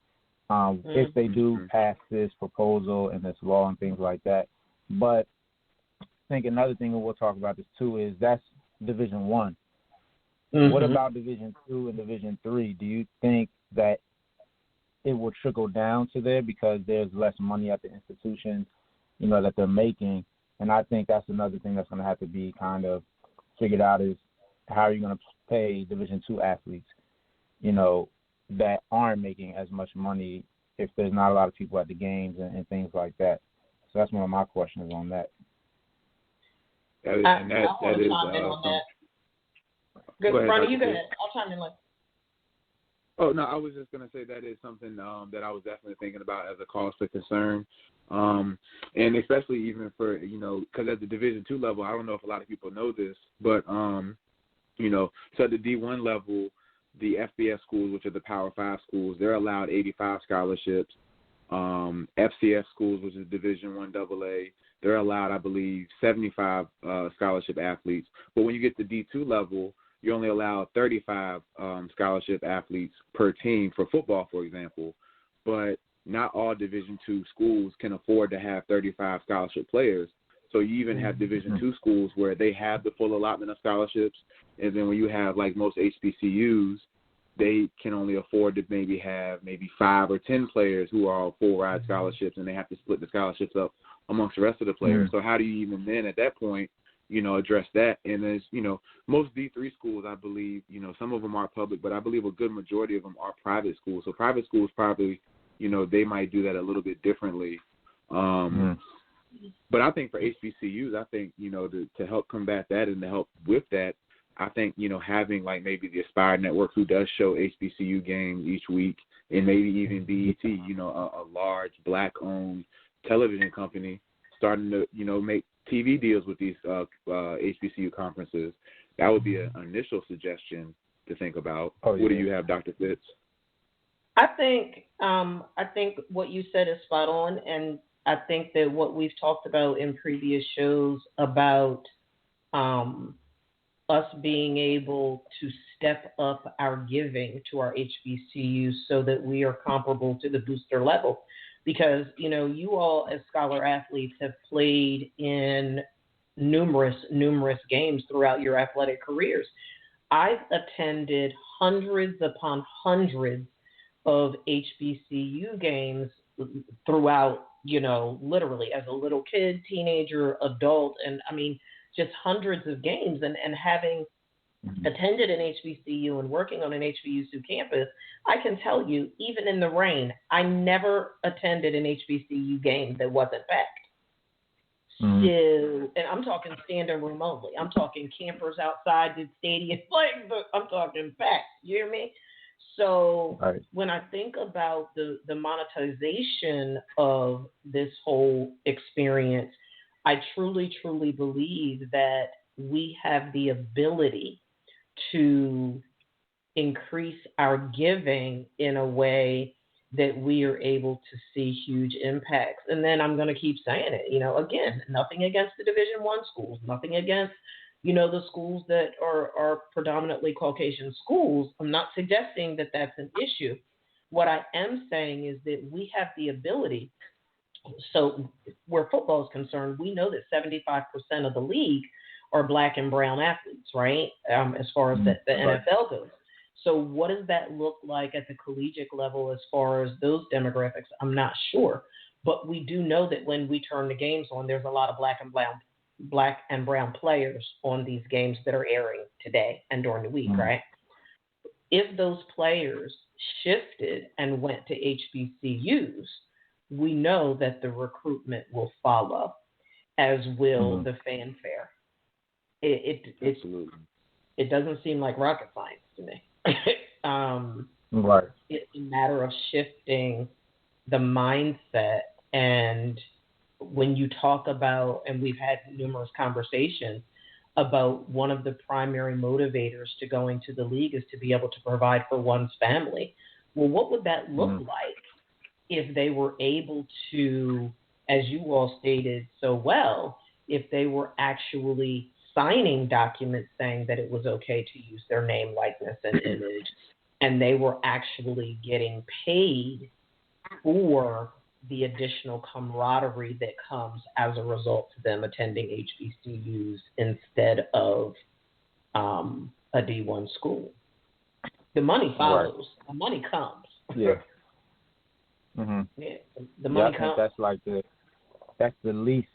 if they do pass this proposal and this law and things like that. But I think another thing, and we'll talk about this too, is that's Division I. What about Division II and Division III? Do you think that it will trickle down to there because there's less money at the institutions, that they're making? And I think that's another thing that's going to have to be kind of figured out, is how are you going to pay Division II athletes, that aren't making as much money if there's not a lot of people at the games and things like that. So that's one of my questions on that. That is, Good, Ronnie, you go ahead. I'll chime in later. Oh, no, I was just going to say that is something that I was definitely thinking about as a cause for concern. And especially even for, because at the Division II level, I don't know if a lot of people know this, but, so at the D1 level, the FBS schools, which are the Power 5 schools, they're allowed 85 scholarships. FCS schools, which is Division I AA, they're allowed, I believe, 75 scholarship athletes. But when you get to D2 level, you're only allowed 35 scholarship athletes per team for football, for example. But not all Division II schools can afford to have 35 scholarship players. So you even have Division II schools where they have the full allotment of scholarships, and then when you have like most HBCUs, they can only afford to have 5 or 10 players who are all full ride scholarships, and they have to split the scholarships up amongst the rest of the players. So how do you even then at that point, address that? And there's, most D3 schools, I believe, some of them are public, but I believe a good majority of them are private schools. So private schools probably, they might do that a little bit differently. But I think for HBCUs, I think, to help combat that and to help with that, I think, having like maybe the Aspire Network who does show HBCU games each week, and maybe even BET, a large Black-owned television company starting to, make TV deals with these HBCU conferences. That would be an initial suggestion to think about. What do you have, Dr. Fitz? I think what you said is spot on, and I think that what we've talked about in previous shows about us being able to step up our giving to our HBCUs so that we are comparable to the booster level. Because, you all as scholar athletes have played in numerous games throughout your athletic careers. I've attended hundreds upon hundreds of HBCU games throughout, literally as a little kid, teenager, adult, and I mean, just hundreds of games. And having attended an HBCU and working on an HBCU campus, I can tell you, even in the rain, I never attended an HBCU game that wasn't packed. So, and I'm talking standing room only. I'm talking campers outside the stadium, I'm talking packed. You hear me? So when I think about the monetization of this whole experience, I truly, truly believe that we have the ability to increase our giving in a way that we are able to see huge impacts. And then I'm going to keep saying it, again, nothing against the Division I schools, nothing against, the schools that are predominantly Caucasian schools. I'm not suggesting that that's an issue. What I am saying is that we have the ability. So where football is concerned, we know that 75% of the league are Black and brown athletes, right? As far as the NFL goes. So what does that look like at the collegiate level as far as those demographics? I'm not sure. But we do know that when we turn the games on, there's a lot of Black and brown players on these games that are airing today and during the week, right? If those players shifted and went to HBCUs, we know that the recruitment will follow, as will the fanfare. It doesn't seem like rocket science to me. It's a matter of shifting the mindset. And when you talk about, and we've had numerous conversations about one of the primary motivators to going to the league is to be able to provide for one's family. Well, what would that look like if they were able to, as you all stated so well, if they were actually signing documents saying that it was okay to use their name, likeness, and image, and they were actually getting paid for the additional camaraderie that comes as a result of them attending HBCUs instead of a D1 school. The money follows. The money comes. Yeah. Yeah, the money comes. That's the least,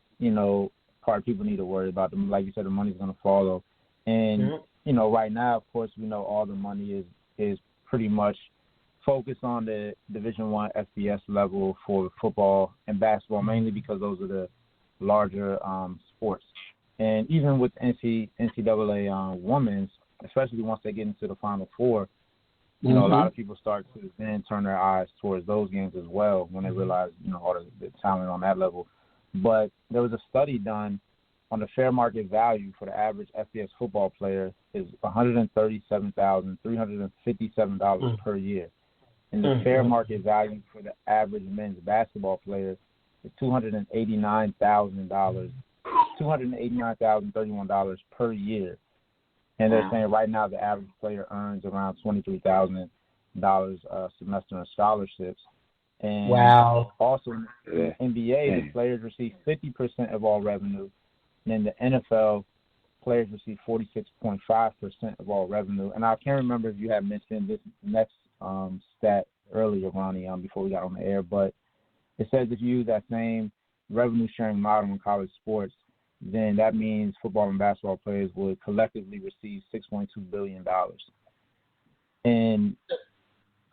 part people need to worry about. Them, like you said, the money's going to follow. And, right now, of course, we know all the money is pretty much focused on the Division I FBS level for football and basketball, mainly because those are the larger sports. And even with NCAA women's, especially once they get into the Final Four, a lot of people start to then turn their eyes towards those games as well when they realize, all the talent on that level. But there was a study done on the fair market value for the average FBS football player is $137,357 per year. And the fair market value for the average men's basketball player is $289,031 per year. And they're saying right now the average player earns around $23,000 a semester in scholarships. And also in the NBA, the players receive 50% of all revenue. And in the NFL, players receive 46.5% of all revenue. And I can't remember if you had mentioned this next stat earlier, Ronnie, before we got on the air, but it says if you use that same revenue-sharing model in college sports, then that means football and basketball players would collectively receive $6.2 billion. And,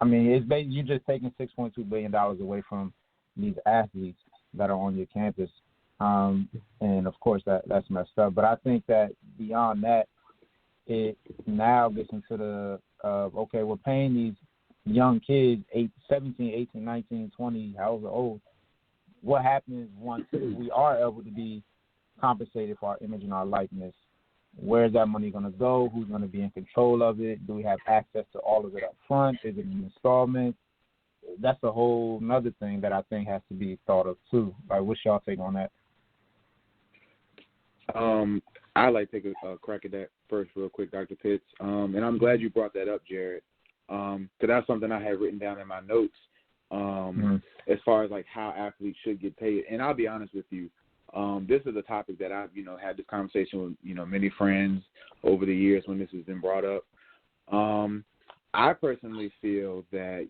I mean, it's basically you're just taking $6.2 billion away from these athletes that are on your campus. And, of course, that's messed up. But I think that beyond that, it now gets into the, okay, we're paying these young kids, 17, 18, 19, 20, however old. What happens once we are able to be compensated for our image and our likeness? Where is that money going to go? Who's going to be in control of it? Do we have access to all of it up front? Is it an installment? That's a whole another thing that I think has to be thought of too. Like, what's y'all take on that? I'd like to take a crack at that first real quick, Dr. Pitts. And I'm glad you brought that up, Jared, because that's something I had written down in my notes as far as, like, how athletes should get paid. And I'll be honest with you, this is a topic that I've, had this conversation with, many friends over the years when this has been brought up. I personally feel that,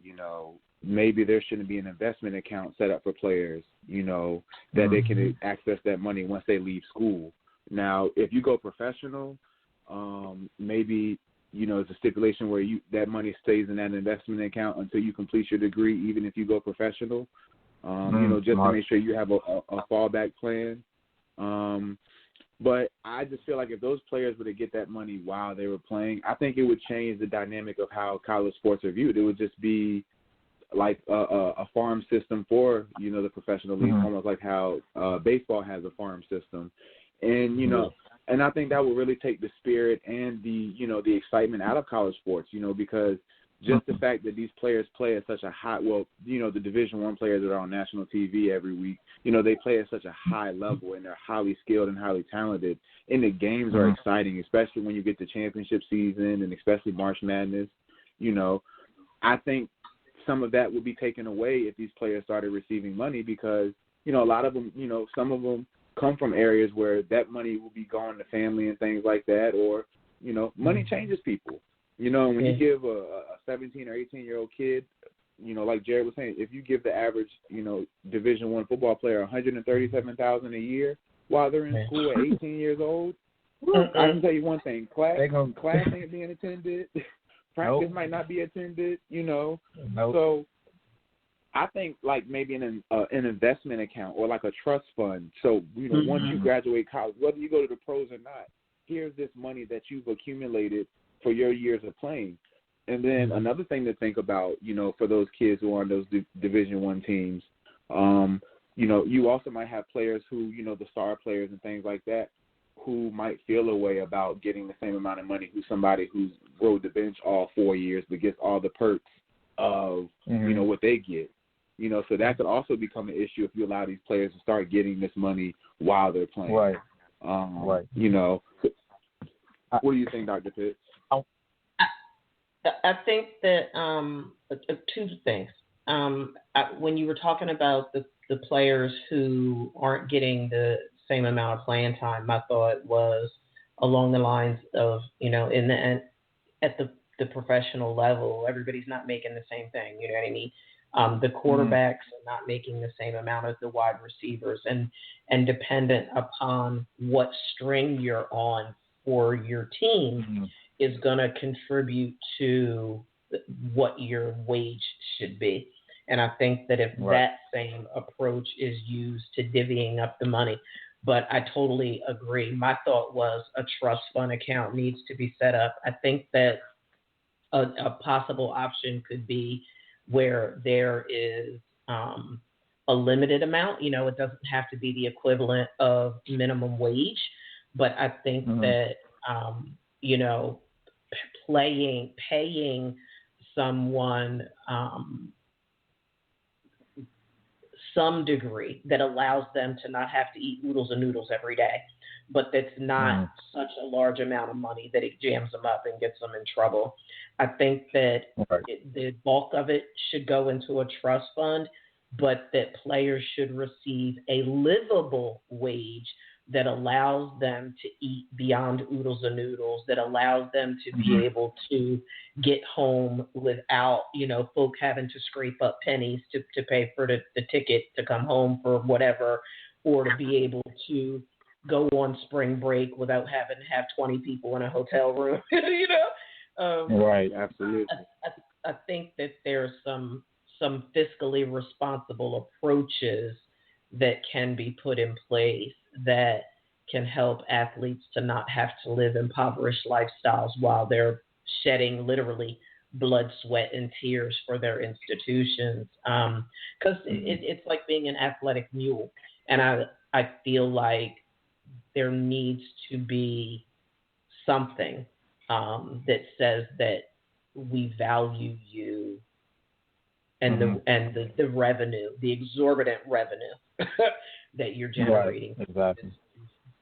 maybe there shouldn't be an investment account set up for players, that they can access that money once they leave school. Now, if you go professional, maybe, it's a stipulation where that money stays in that investment account until you complete your degree, even if you go professional, just to make sure you have a fallback plan. But I just feel like if those players were to get that money while they were playing, I think it would change the dynamic of how college sports are viewed. It would just be like a farm system for, the professional league, almost like how baseball has a farm system. And, and I think that will really take the spirit and the, the excitement out of college sports, because just the fact that these players play at such a high, the Division I players that are on national TV every week, they play at such a high level and they're highly skilled and highly talented. And the games are exciting, especially when you get to championship season and especially March Madness. I think some of that would be taken away if these players started receiving money because, a lot of them, some of them come from areas where that money will be gone to family and things like that, or, money changes people. And when you give a 17 or 18-year-old kid, like Jared was saying, if you give the average, Division I football player $137,000 a year while they're in school at 18 years old, I can tell you one thing: class ain't being attended, practice might not be attended, So I think like maybe an investment account or like a trust fund. So once you graduate college, whether you go to the pros or not, here's this money that you've accumulated for your years of playing. And then another thing to think about, for those kids who are on those Division I teams, you also might have players who, the star players and things like that, who might feel a way about getting the same amount of money who's somebody who's rode the bench all 4 years but gets all the perks of, what they get. So that could also become an issue if you allow these players to start getting this money while they're playing. Right. What do you think, Dr. Pitts? I think that two things. When you were talking about the players who aren't getting the same amount of playing time, my thought was along the lines of, at the professional level, everybody's not making the same thing. You know what I mean? The quarterbacks are not making the same amount as the wide receivers, and dependent upon what string you're on for your team is going to contribute to what your wage should be. And I think that if that same approach is used to divvying up the money, but I totally agree. My thought was a trust fund account needs to be set up. I think that a possible option could be where there is a a limited amount. It doesn't have to be the equivalent of minimum wage, but I think that, paying someone some degree that allows them to not have to eat oodles and noodles every day, but that's not such a large amount of money that it jams them up and gets them in trouble. I think that the bulk of it should go into a trust fund, but that players should receive a livable wage that allows them to eat beyond oodles and noodles, that allows them to be able to get home without, folk having to scrape up pennies to pay for the ticket to come home for whatever, or to be able to go on spring break without having to have 20 people in a hotel room, Right, absolutely. I think that there's some fiscally responsible approaches that can be put in place that can help athletes to not have to live impoverished lifestyles while they're shedding literally blood, sweat, and tears for their institutions. Because it's like being an athletic mule. And I feel like there needs to be something that says that we value you and the revenue, the exorbitant revenue that you're generating. Right, exactly.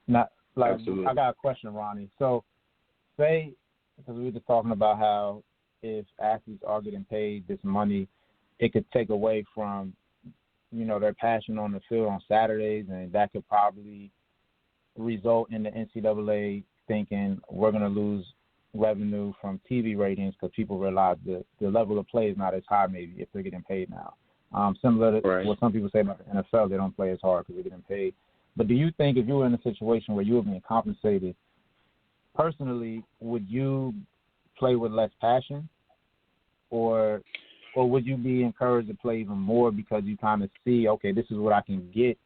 Not like Absolutely. I got a question, Ronnie. So, say, because we were just talking about how if athletes are getting paid this money, it could take away from, their passion on the field on Saturdays, and that could probably result in the NCAA thinking we're going to lose revenue from TV ratings because people realize the level of play is not as high maybe if they're getting paid now. Similar to what some people say about the NFL, they don't play as hard because they're getting paid. But do you think if you were in a situation where you were being compensated, personally, would you play with less passion, or would you be encouraged to play even more because you kind of see, okay, this is what I can get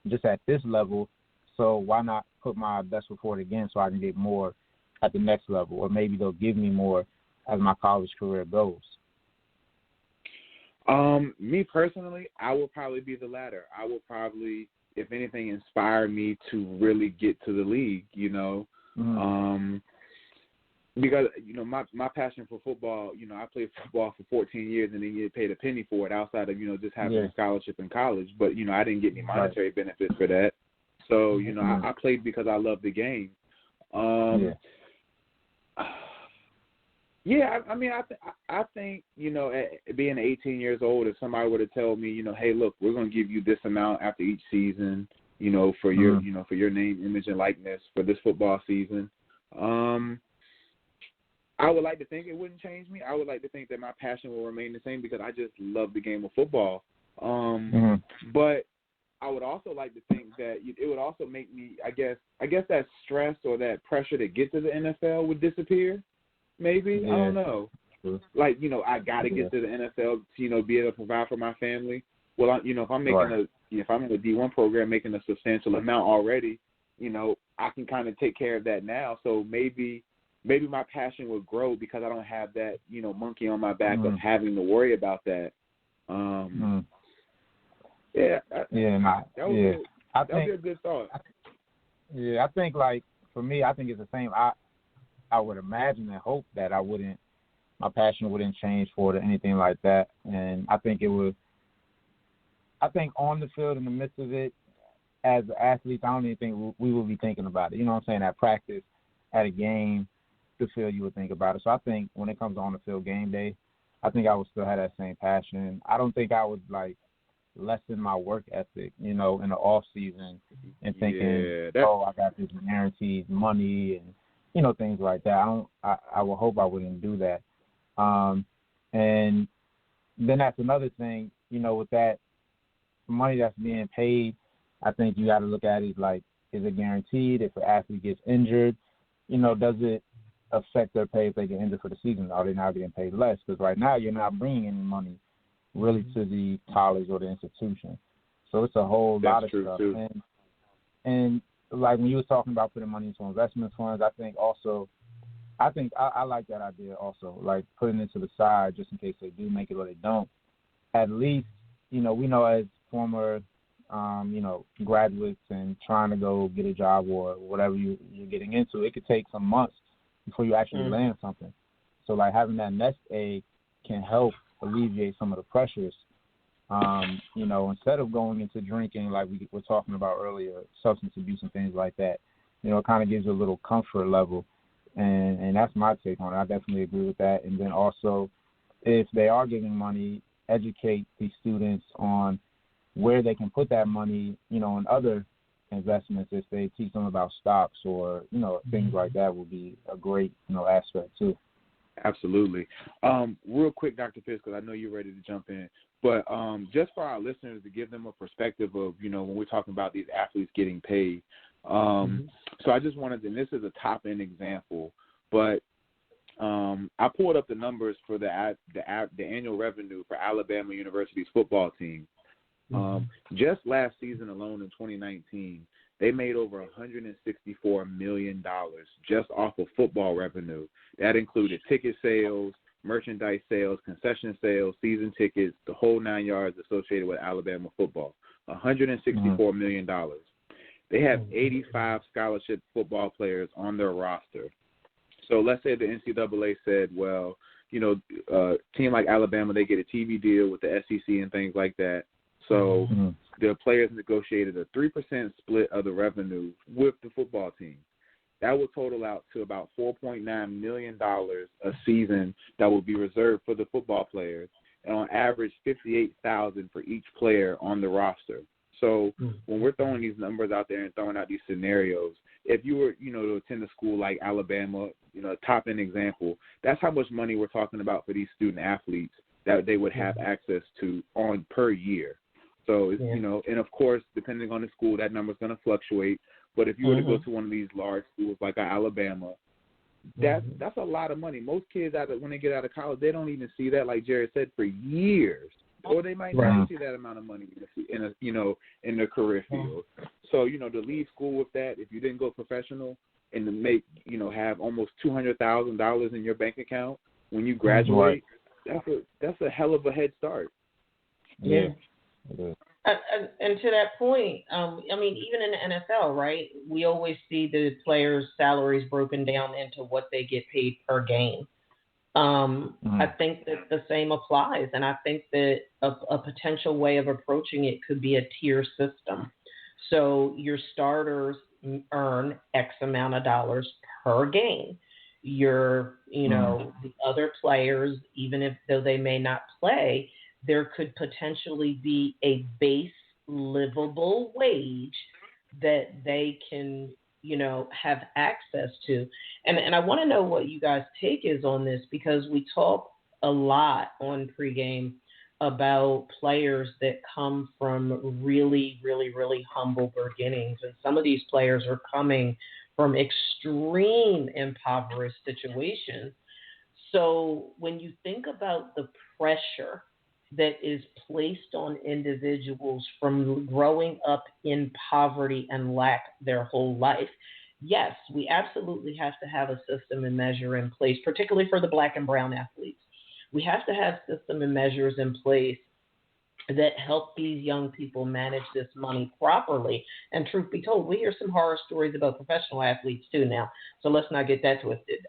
just at this level, so why not put my best foot forward again so I can get more at the next level, or maybe they'll give me more as my college career goes? Me personally, I would probably be the latter. I would probably, if anything, inspire me to really get to the league, because, my passion for football, I played football for 14 years and didn't get paid a penny for it outside of, just having a scholarship in college. But, I didn't get any monetary benefits for that. So, I played because I love the game. I think, at being 18 years old, if somebody were to tell me, hey, look, we're going to give you this amount after each season, for your, for your name, image, and likeness for this football season, I would like to think it wouldn't change me. I would like to think that my passion will remain the same because I just love the game of football. But I would also like to think that it would also make me, I guess that stress or that pressure to get to the NFL would disappear. Maybe. I don't know. Like, I got to get to the NFL to, be able to provide for my family. Well, if I'm making if I'm in a D1 program making a substantial amount already, I can kind of take care of that now. So maybe my passion would grow because I don't have that, monkey on my back of having to worry about that. That would be a good thought. I think, like, for me, I think it's the same. I would imagine and hope that my passion wouldn't change for it or anything like that. And I think on the field, in the midst of it, as athletes, I don't even think we will be thinking about it. You know what I'm saying? At practice, at a game, the field, you would think about it. So I think when it comes on the field game day, I think I would still have that same passion. I don't think I would, like, lessen my work ethic, in the off season and thinking, I got this guaranteed money and, things like that. I would hope I wouldn't do that. And then that's another thing, with that money that's being paid, I think you got to look at it like, is it guaranteed? If an athlete gets injured, does it affect their pay if they get injured for the season? Are they now getting paid less? Because right now you're not bringing any money really to the college or the institution. So it's a whole lot of stuff. Too. And like when you were talking about putting money into investment funds, I like that idea also, like putting it to the side just in case they do make it or they don't. At least, we know as former, graduates and trying to go get a job or whatever you're getting into, it could take some months before you actually land something. So, like, having that nest egg can help alleviate some of the pressures. Instead of going into drinking, like we were talking about earlier, substance abuse and things like that, it kind of gives you a little comfort level. And that's my take on it. I definitely agree with that. And then also, if they are giving money, educate these students on where they can put that money, in other investments. If they teach them about stocks or, things like that will be a great, aspect too. Absolutely. Real quick, Dr. Pitts, because I know you're ready to jump in, but just for our listeners to give them a perspective of, when we're talking about these athletes getting paid. So I just wanted to, and this is a top-end example, but I pulled up the numbers for the annual revenue for Alabama University's football team. Just last season alone in 2019, they made over $164 million just off of football revenue. That included ticket sales, merchandise sales, concession sales, season tickets, the whole 9 yards associated with Alabama football. $164 million. They have 85 scholarship football players on their roster. So let's say the NCAA said, well, a team like Alabama, they get a TV deal with the SEC and things like that. So the players negotiated a 3% split of the revenue with the football team. That would total out to about $4.9 million a season that will be reserved for the football players, and on average $58,000 for each player on the roster. So when we're throwing these numbers out there and throwing out these scenarios, if you were, to attend a school like Alabama, a top-end example, that's how much money we're talking about for these student athletes that they would have access to on per year. So, and of course, depending on the school, that number is going to fluctuate. But if you were to go to one of these large schools like Alabama, that's a lot of money. Most kids, when they get out of college, they don't even see that, like Jared said, for years. Or they might not see that amount of money in their career field. So, to leave school with that, if you didn't go professional, and to make, have almost $200,000 in your bank account when you graduate, that's a hell of a head start. Yeah. And to that point, even in the NFL, right, we always see the players' salaries broken down into what they get paid per game. I think that the same applies, and I think that a potential way of approaching it could be a tier system. So your starters earn X amount of dollars per game. Your, the other players, even though they may not play, there could potentially be a base livable wage that they can, have access to. And I want to know what you guys' take is on this, because we talk a lot on pregame about players that come from really, really, really humble beginnings. And some of these players are coming from extreme impoverished situations. So when you think about the pressure that is placed on individuals from growing up in poverty and lack their whole life, yes, we absolutely have to have a system and measure in place, particularly for the Black and brown athletes. We have to have system and measures in place that help these young people manage this money properly. And truth be told, we hear some horror stories about professional athletes too now. So let's not get that twisted.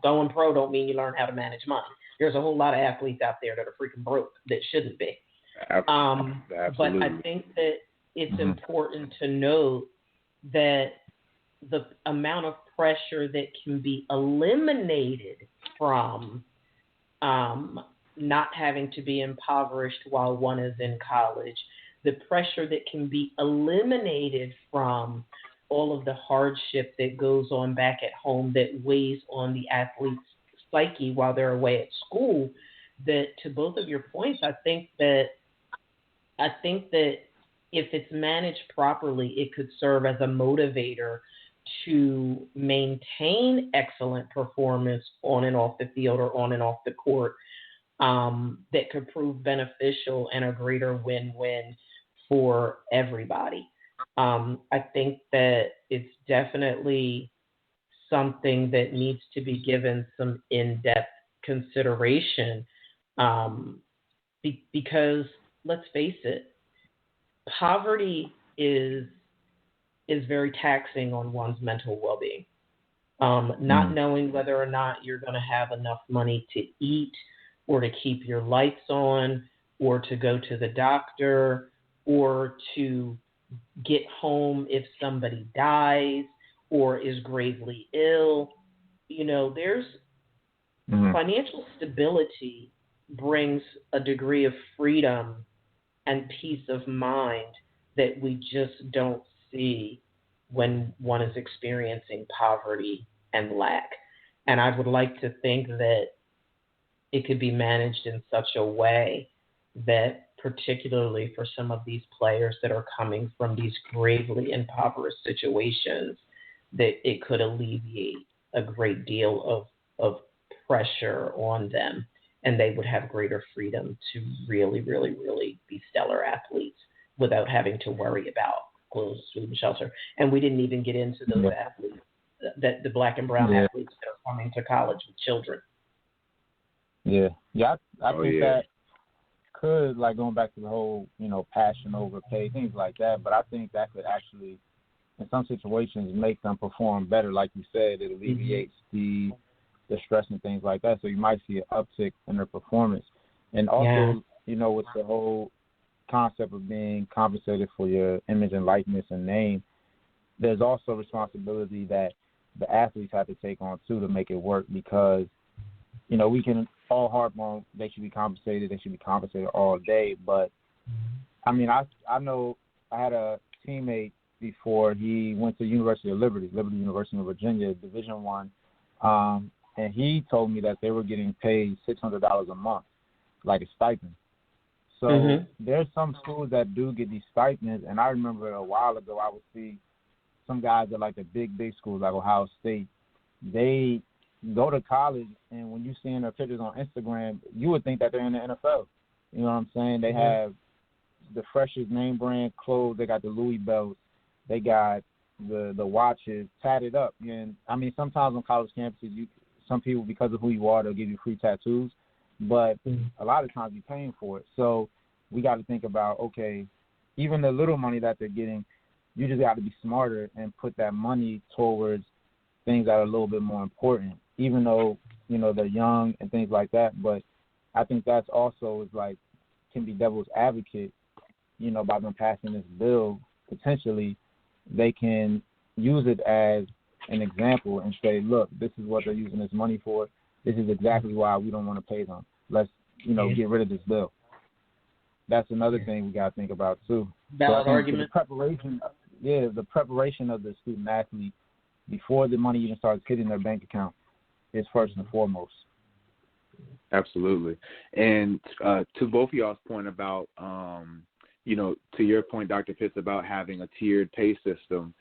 Going pro don't mean you learn how to manage money. There's a whole lot of athletes out there that are freaking broke that shouldn't be. Absolutely. But I think that it's important to note that the amount of pressure that can be eliminated from not having to be impoverished while one is in college, the pressure that can be eliminated from all of the hardship that goes on back at home that weighs on the athlete's psyche while they're away at school, that to both of your points, I think that if it's managed properly, it could serve as a motivator to maintain excellent performance on and off the field or on and off the court, that could prove beneficial and a greater win-win for everybody. I think that it's definitely something that needs to be given some in-depth consideration, because let's face it, poverty is very taxing on one's mental well-being. Not knowing whether or not you're going to have enough money to eat or to keep your lights on or to go to the doctor or to get home if somebody dies or is gravely ill. There's financial stability brings a degree of freedom and peace of mind that we just don't see when one is experiencing poverty and lack. And I would like to think that it could be managed in such a way that, particularly for some of these players that are coming from these gravely impoverished situations, that it could alleviate a great deal of pressure on them, and they would have greater freedom to really, really, really be stellar athletes without having to worry about clothes, food, and shelter. And we didn't even get into those athletes, the black and brown athletes that are coming to college with children. Yeah. I think that could, like, going back to the whole, passion over pay, things like that, but I think that could actually, in some situations, make them perform better. Like you said, it alleviates the stress and things like that, so you might see an uptick in their performance. And also, with the whole concept of being compensated for your image and likeness and name, there's also responsibility that the athletes have to take on, too, to make it work, because, we can all harp on they should be compensated all day, but, I mean, I know I had a teammate before. He went to University of Liberty University in Virginia, Division I, and he told me that they were getting paid $600 a month, like a stipend. So there's some schools that do get these stipends, and I remember a while ago I would see some guys at like the big schools like Ohio State. They go to college, and when you see their pictures on Instagram, you would think that they're in the NFL. You know what I'm saying? They have the freshest name brand clothes. They got the Louis belts. They got the watches tatted up. And I mean, sometimes on college campuses, some people, because of who you are, they'll give you free tattoos. But a lot of times you're paying for it. So we got to think about, okay, even the little money that they're getting, you just got to be smarter and put that money towards things that are a little bit more important, even though, they're young and things like that. But I think that's also can be devil's advocate, by them passing this bill. Potentially they can use it as an example and say, look, this is what they're using this money for. This is exactly why we don't want to pay them. Let's, get rid of this bill. That's another thing we got to think about too. Valid argument. The preparation of the student athlete before the money even starts hitting their bank account is first and foremost. Absolutely. And to both of y'all's point about, to your point, Dr. Pitts, about having a tiered pay system,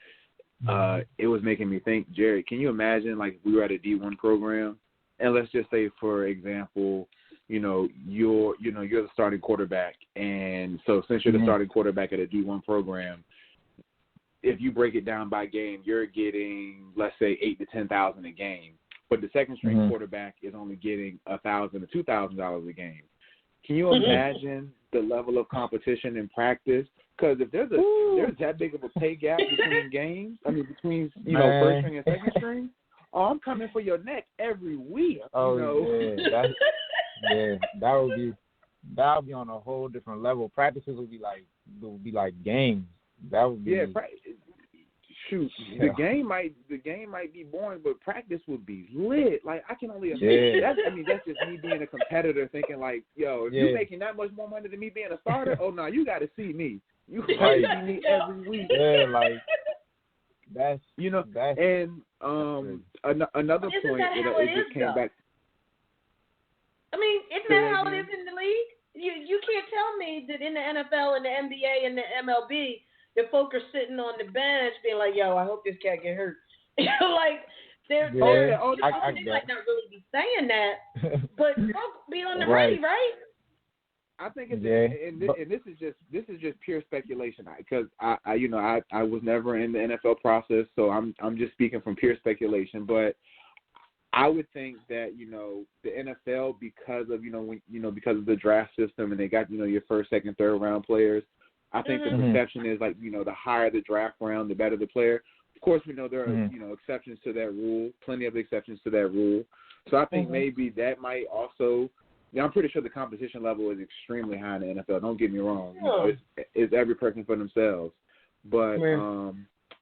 it was making me think, Jared, can you imagine, like, we were at a D1 program, and let's just say, for example, you're the starting quarterback, and so since you're the starting quarterback at a D1 program, if you break it down by game, you're getting, let's say, $8,000 to $10,000 a game, but the second string quarterback is only getting $1,000 to $2,000 a game. Can you imagine the level of competition in practice? Because if there's that big of a pay gap between games, between first string and second string, I'm coming for your neck every week. That would be on a whole different level. Practices would be like games. That would be the game might be boring, but practice would be lit. Like, I can only imagine. That's just me being a competitor, thinking like, yo, if you're making that much more money than me being a starter, oh no, you got to see me. You got to see me every week. Yeah, like that's and another point that it just came back. Isn't that how it is in the league? You can't tell me that in the NFL and the NBA and the MLB, the folk are sitting on the bench being like, yo, I hope this cat get hurt. They're might not really be saying that, but folk be on the ready, right? I think it's and this is just pure speculation, because I was never in the NFL process, so I'm just speaking from pure speculation. But I would think that the NFL, because of because of the draft system, and they got your first, second, third round players, I think the perception is like, the higher the draft round, the better the player. Of course, we know there are, exceptions to that rule, plenty of exceptions to that rule. So I think maybe that might also, I'm pretty sure the competition level is extremely high in the NFL. Don't get me wrong. It's every person for themselves. But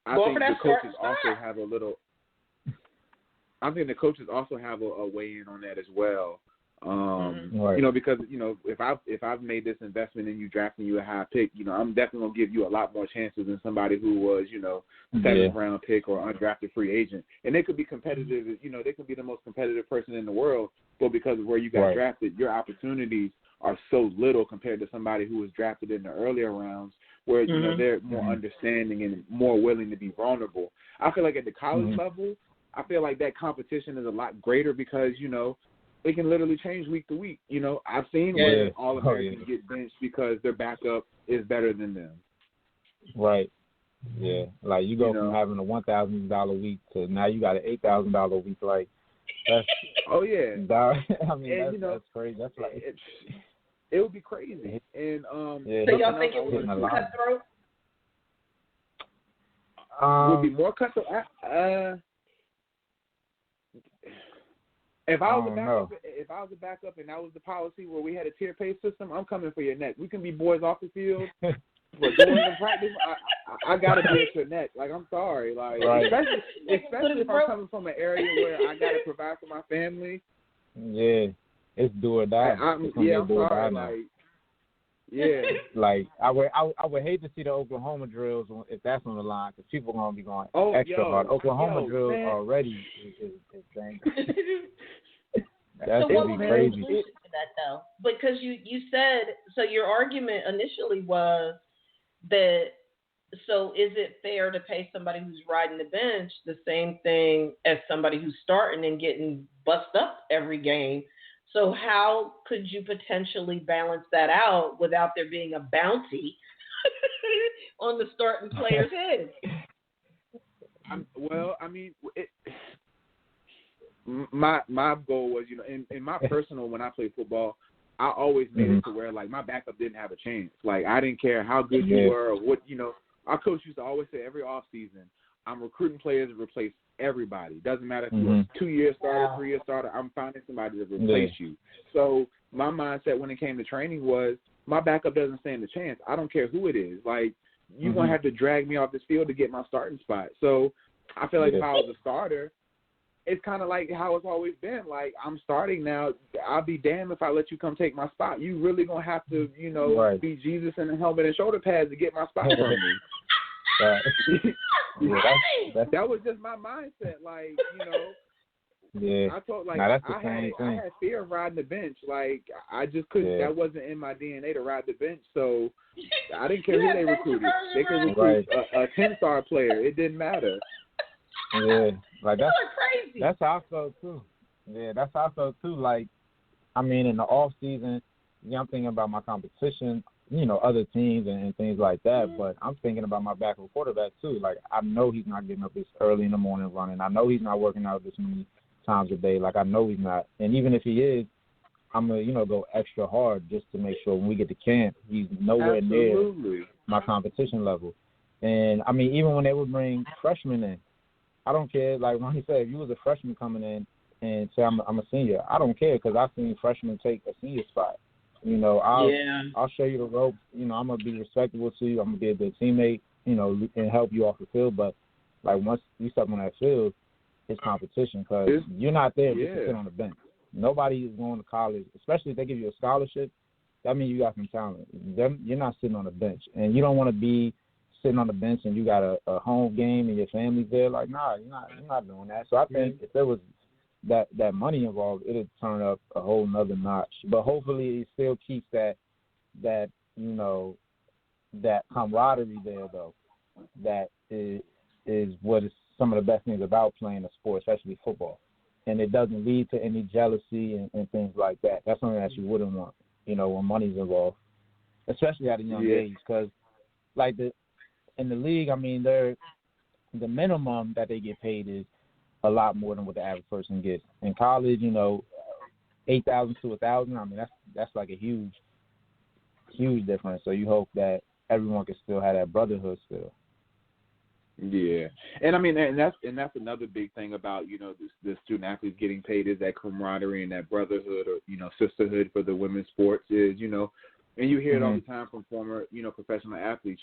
I think the coaches also have a little – I think the coaches also have a weigh in on that as well. Because if I've made this investment in you, drafting you a high pick, I'm definitely gonna give you a lot more chances than somebody who was, seventh round pick or undrafted free agent. And they could be competitive, they could be the most competitive person in the world, but because of where you got drafted, your opportunities are so little compared to somebody who was drafted in the earlier rounds, where they're more understanding and more willing to be vulnerable. I feel like at the college level, I feel like that competition is a lot greater because it can literally change week to week. I've seen where All-Americans get benched because their backup is better than them. Right. Yeah. Like you go from having a $1,000 week to now you got an $8,000 week. Like that's I mean, that's crazy. That's like it would be crazy. And so y'all think it would be cutthroat? Would be more cutthroat. If I was a backup and that was the policy where we had a tier pay system, I'm coming for your neck. We can be boys off the field, but during the practice, I gotta be at your neck. Like I'm sorry, like especially if I'm coming from an area where I gotta provide for my family. Yeah, it's do or die. I'm sorry, like. Yeah, like I would hate to see the Oklahoma drills if that's on the line because people are gonna be going extra hard. Oklahoma drills already is dangerous. That's gonna be crazy. To that though, because you said so. Your argument initially was that so is it fair to pay somebody who's riding the bench the same thing as somebody who's starting and getting bust up every game? So how could you potentially balance that out without there being a bounty on the starting player's head? My goal was, in my personal, when I played football, I always made it to where, like, my backup didn't have a chance. Like, I didn't care how good you were or what, our coach used to always say every offseason, I'm recruiting players to replace everybody. Doesn't matter if you're a 2-year starter, 3-year starter, I'm finding somebody to replace you. So my mindset when it came to training was my backup doesn't stand a chance. I don't care who it is. Like, you're going to have to drag me off this field to get my starting spot. So I feel like if I was a starter, it's kind of like how it's always been. Like, I'm starting now. I'll be damned if I let you come take my spot. You really going to have to, be Jesus in a helmet and shoulder pads to get my spot from me. That was just my mindset. Like, I thought, like, I had fear of riding the bench. Like, I just couldn't. That wasn't in my DNA to ride the bench. So I didn't care who they recruited. They could recruit a 10-star player. It didn't matter. Yeah, like crazy. That's how I felt too. Yeah, that's how I felt too. Like, I mean, in the off season, I'm thinking about my competition. Other teams and things like that. But I'm thinking about my backup quarterback, too. Like, I know he's not getting up this early in the morning running. I know he's not working out this many times a day. Like, I know he's not. And even if he is, I'm going to, go extra hard just to make sure when we get to camp, he's nowhere near my competition level. And, I mean, even when they would bring freshmen in, I don't care. Like Ronnie said, if you was a freshman coming in and say I'm a senior, I don't care because I've seen freshmen take a senior spot. I'll show you the ropes. I'm going to be respectable to you. I'm going to be a good teammate, and help you off the field. But, like, once you step on that field, it's competition because you're not there just to sit on the bench. Nobody is going to college, especially if they give you a scholarship. That means you got some talent. You're not sitting on the bench. And you don't want to be sitting on the bench and you got a home game and your family's there. Like, nah, you're not doing that. So I think if there was that money involved, it'll turn up a whole nother notch. But hopefully it still keeps that camaraderie there, though. That is what is some of the best things about playing a sport, especially football. And it doesn't lead to any jealousy and things like that. That's something that you wouldn't want, when money's involved, especially at a young age. Because, like, in the league, I mean, the minimum that they get paid is a lot more than what the average person gets. In college, $8,000 to $1,000. I mean, that's like a huge difference. So you hope that everyone can still have that brotherhood still. Yeah, and I mean, and that's another big thing about the student athletes getting paid is that camaraderie and that brotherhood or sisterhood for the women's sports is and you hear it all the time from former professional athletes.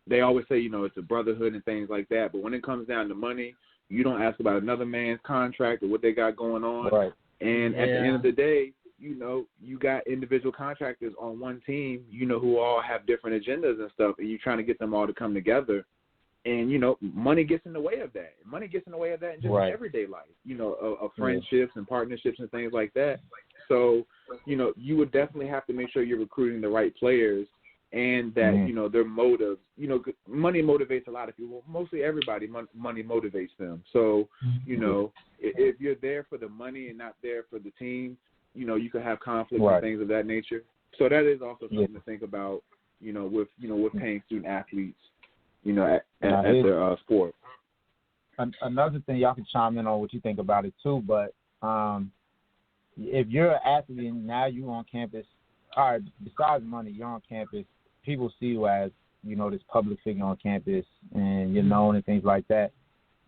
They always say it's a brotherhood and things like that, but when it comes down to money, you don't ask about another man's contract or what they got going on. Right. And at the end of the day, you got individual contractors on one team, who all have different agendas and stuff, and you're trying to get them all to come together. And, money gets in the way of that. Money gets in the way of that in just everyday life, of friendships and partnerships and things like that. So, you would definitely have to make sure you're recruiting the right players and that, their motives, money motivates a lot of people. Mostly everybody, money motivates them. So, if you're there for the money and not there for the team, you could have conflict and things of that nature. So that is also something to think about, with paying student athletes, at their sport. Another thing, y'all can chime in on what you think about it too, but if you're an athlete and now you're on campus, all right, besides money, you're on campus, people see you as, this public figure on campus and you're known and things like that.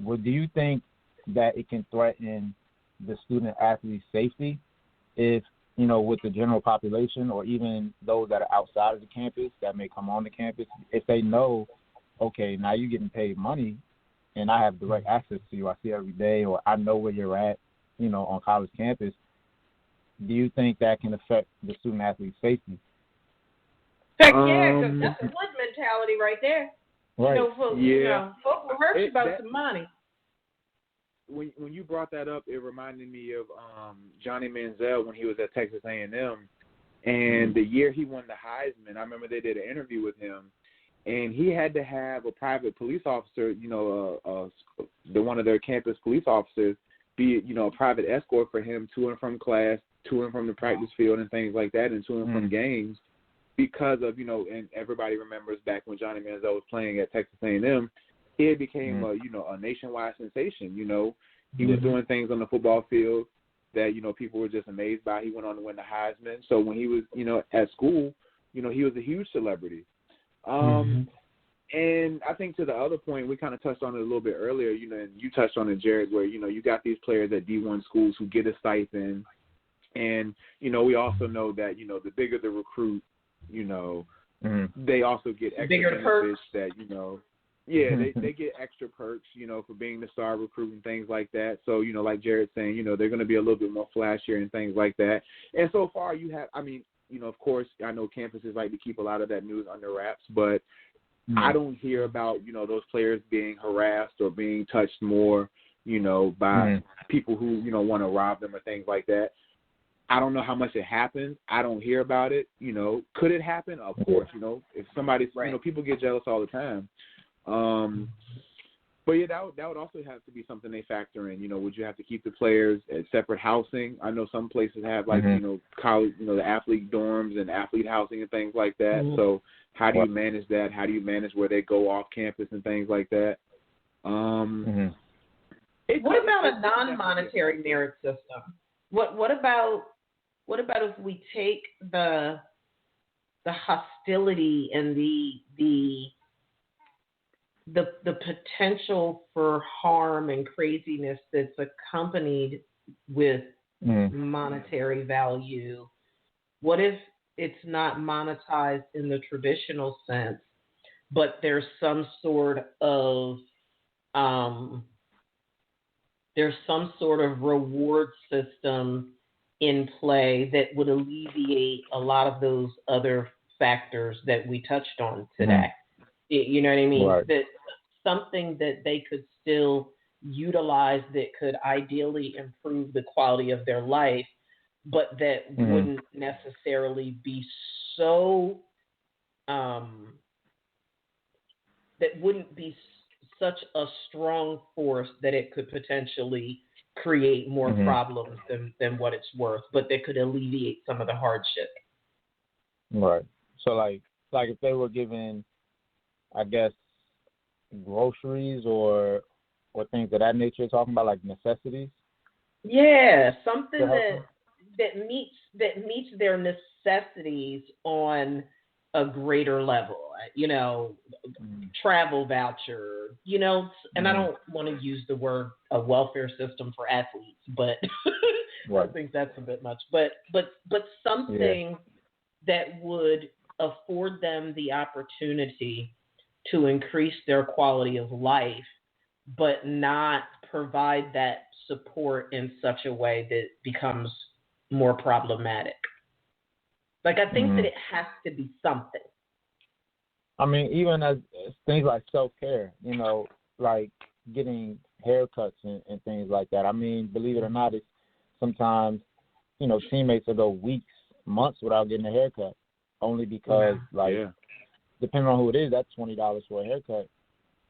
Well, do you think that it can threaten the student athlete's safety if, with the general population or even those that are outside of the campus that may come on the campus, if they know, okay, now you're getting paid money and I have direct access to you, I see you every day, or I know where you're at, on college campus, do you think that can affect the student athlete's safety? Heck yeah, because that's a wood mentality right there. Right. Folks will hurt you about some money. When you brought that up, it reminded me of Johnny Manziel when he was at Texas A&M, and the year he won the Heisman, I remember they did an interview with him, and he had to have a private police officer, one of their campus police officers, be a private escort for him to and from class, to and from the practice field and things like that, and to and from games, because of and everybody remembers back when Johnny Manziel was playing at Texas A&M. It became a nationwide sensation. He was doing things on the football field that people were just amazed by. He went on to win the Heisman. So when he was at school, he was a huge celebrity. And I think to the other point, we kind of touched on it a little bit earlier. And you touched on it, Jared, where you got these players at D1 schools who get a stipend, and we also know that the bigger the recruit, they also get extra benefits that they get extra perks, for being the star recruit and things like that. So, like Jared's saying, they're going to be a little bit more flashier and things like that. And so far of course, I know campuses like to keep a lot of that news under wraps, but I don't hear about, those players being harassed or being touched more, by people who, want to rob them or things like that. I don't know how much it happens. I don't hear about it. Could it happen? Of course, if somebody's, people get jealous all the time. But yeah, that would also have to be something they factor in. Would you have to keep the players at separate housing? I know some places have college, the athlete dorms and athlete housing and things like that. So how do you manage that? How do you manage where they go off campus and things like that? What about a non-monetary merit system? What about if we take the hostility and the potential for harm and craziness that's accompanied with monetary value? What if it's not monetized in the traditional sense, but there's some sort of reward system in play that would alleviate a lot of those other factors that we touched on today? You know what I mean? Right. That something that they could still utilize that could ideally improve the quality of their life, but that wouldn't necessarily be so that wouldn't be such a strong force that it could potentially create more problems than what it's worth, but that could alleviate some of the hardship. Right. So like if they were given, I guess, groceries or things of that nature, you're talking about, like necessities? Yeah, something that meets their necessities on a greater level, travel voucher, and I don't want to use the word a welfare system for athletes, but I think that's a bit much. But something that would afford them the opportunity to increase their quality of life, but not provide that support in such a way that becomes more problematic. Like, I think that it has to be something. I mean, even as things like self-care, like getting haircuts and things like that. I mean, believe it or not, it's sometimes, teammates will go weeks, months without getting a haircut, only because, depending on who it is, that's $20 for a haircut.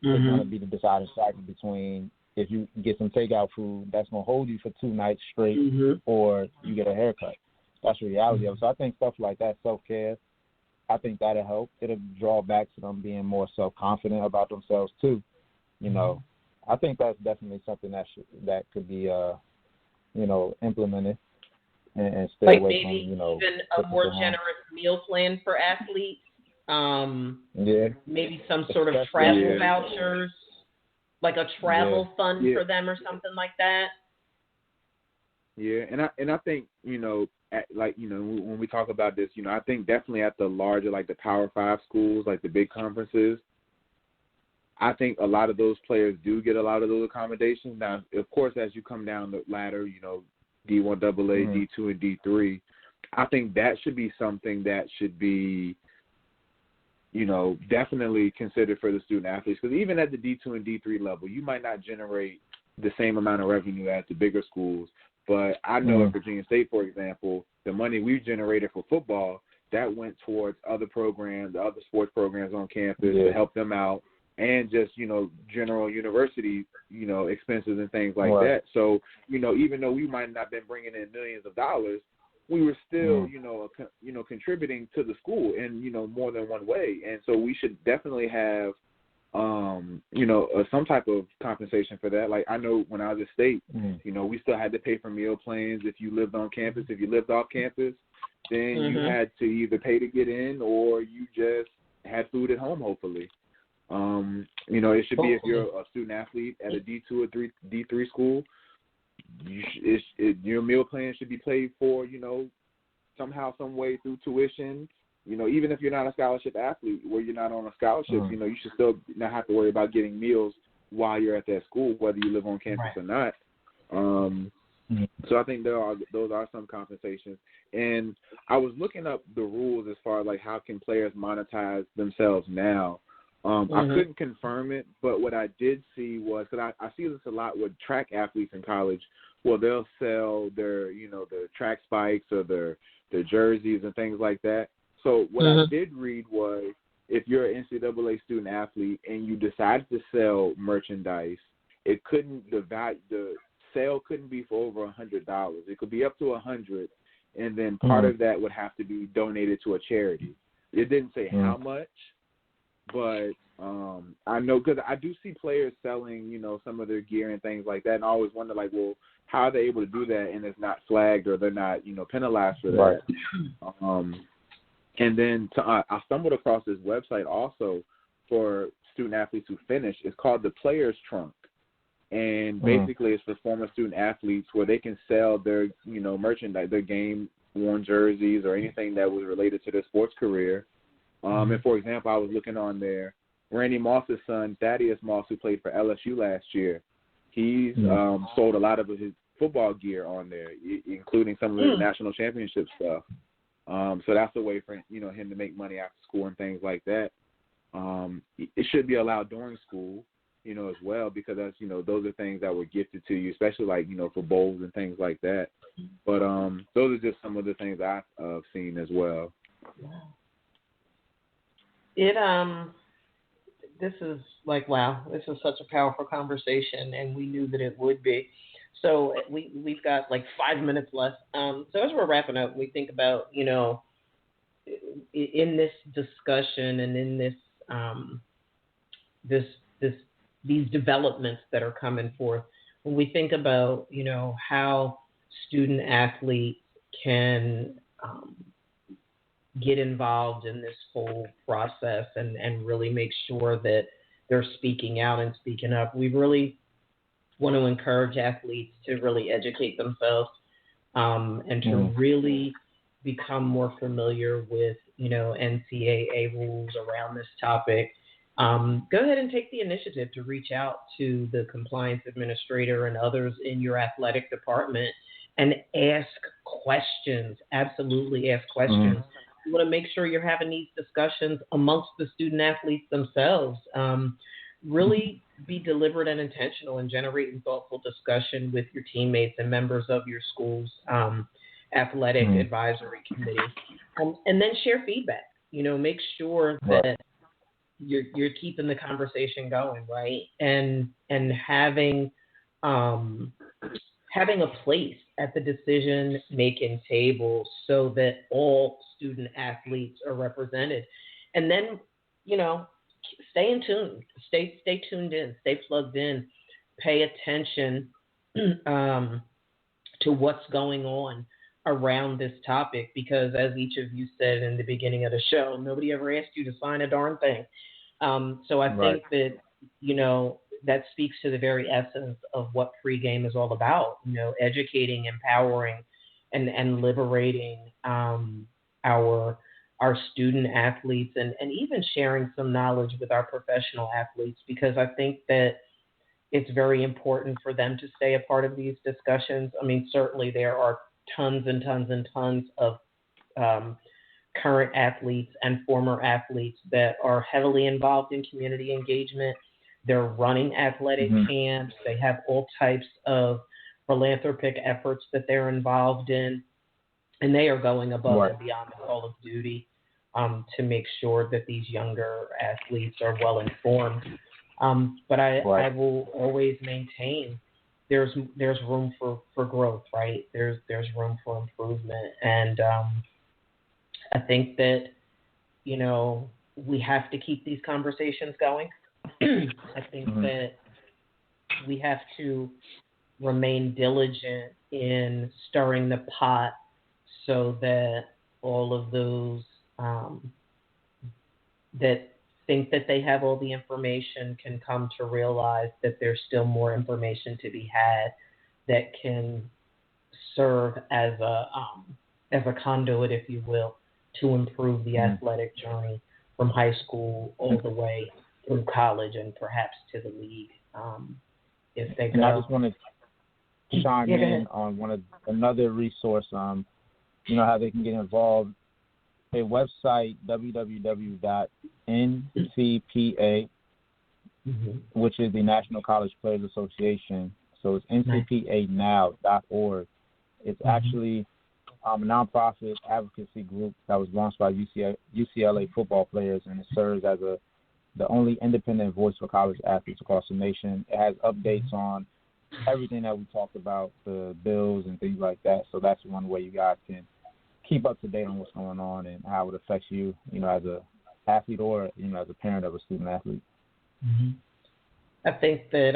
It's going to be the deciding factor between if you get some takeout food that's going to hold you for 2 nights straight or you get a haircut. That's the reality of it. So I think stuff like that, self-care, I think that'll help. It'll draw back to them being more self-confident about themselves too. I think that's definitely something that could be, implemented and stay like away maybe from, even a more generous meal plan for athletes. Maybe some sort of travel vouchers, like a travel fund for them or something like that. Yeah, and I think, when we talk about this, I think definitely at the larger, like the Power 5 schools, like the big conferences, I think a lot of those players do get a lot of those accommodations. Now, of course, as you come down the ladder, D1 AA, D2, and D3, I think that should be something that should be, definitely considered for the student athletes. Because even at the D2 and D3 level, you might not generate the same amount of revenue as the bigger schools. But I know at Virginia State, for example, the money we've generated for football, that went towards other programs, the other sports programs on campus to help them out, and just, general university, expenses and things like that. So, even though we might not have been bringing in millions of dollars, we were still, contributing to the school in, more than one way. And so we should definitely have, some type of compensation for that. Like, I know when I was at State, we still had to pay for meal plans if you lived on campus. If you lived off campus, then you had to either pay to get in or you just had food at home, hopefully. It should be if you're a student athlete at a D2 or D3 school, your meal plan should be paid for, somehow, some way through tuition. Even if you're not a scholarship athlete, where you're not on a scholarship, you should still not have to worry about getting meals while you're at that school, whether you live on campus or not. So I think those are some compensations. And I was looking up the rules as far as like how can players monetize themselves now. I couldn't confirm it, but what I did see was, because I see this a lot with track athletes in college. Well, they'll sell their, their track spikes or their jerseys and things like that. So what I did read was, if you're an NCAA student athlete and you decided to sell merchandise, the sale couldn't be for over $100. It could be up to $100, and then part of that would have to be donated to a charity. It didn't say how much, but I know, because I do see players selling, some of their gear and things like that, and I always wonder, like, well, how are they able to do that and it's not flagged or they're not, penalized for that? Right. And then I stumbled across this website also for student athletes who finish. It's called the Players Trunk. And basically it's for former student athletes where they can sell their, merchandise, their game-worn jerseys or anything that was related to their sports career. And, for example, I was looking on there, Randy Moss's son, Thaddeus Moss, who played for LSU last year, he's sold a lot of his football gear on there, including some of his national championship stuff. So that's a way for him to make money after school and things like that. It should be allowed during school, as well, because that's those are things that were gifted to you, especially like for bowls and things like that. But those are just some of the things I've seen as well. This is like, wow, this is such a powerful conversation, and we knew that it would be. So we've got like 5 minutes left. So as we're wrapping up, we think about, in this discussion and in these developments that are coming forth, when we think about, how student athletes can get involved in this whole process and really make sure that they're speaking out and speaking up. We really want to encourage athletes to really educate themselves and to really become more familiar with, NCAA rules around this topic. Go ahead and take the initiative to reach out to the compliance administrator and others in your athletic department and ask questions. Absolutely ask questions. You want to make sure you're having these discussions amongst the student athletes themselves. Really be deliberate and intentional in generating thoughtful discussion with your teammates and members of your school's athletic advisory committee. And then share feedback. Make sure that you're keeping the conversation going, right? And having a place at the decision-making table so that all student athletes are represented. And then, stay in tune, stay tuned in, stay plugged in, pay attention to what's going on around this topic, because as each of you said in the beginning of the show, nobody ever asked you to sign a darn thing. So I think that, that speaks to the very essence of what pregame is all about, educating, empowering, and liberating our student athletes and even sharing some knowledge with our professional athletes, because I think that it's very important for them to stay a part of these discussions. I mean, certainly there are tons and tons and tons of current athletes and former athletes that are heavily involved in community engagement. They're running athletic camps. They have all types of philanthropic efforts that they're involved in, and they are going above and beyond the call of duty to make sure that these younger athletes are well informed. But I will always maintain there's room for growth, right? There's room for improvement, and I think that we have to keep these conversations going. I think that we have to remain diligent in stirring the pot so that all of those that think that they have all the information can come to realize that there's still more information to be had that can serve as a conduit, if you will, to improve the athletic journey from high school all the way through college and perhaps to the league. If they go. And I just want to chime in on another resource. How they can get involved. A website, www.ncpa, which is the National College Players Association. So it's ncpanow.org. It's actually a nonprofit advocacy group that was launched by UCLA football players, and it serves as the only independent voice for college athletes across the nation. It has updates on everything that we talked about, the bills and things like that. So that's one way you guys can keep up to date on what's going on and how it affects you, as a athlete or, as a parent of a student athlete. I think that,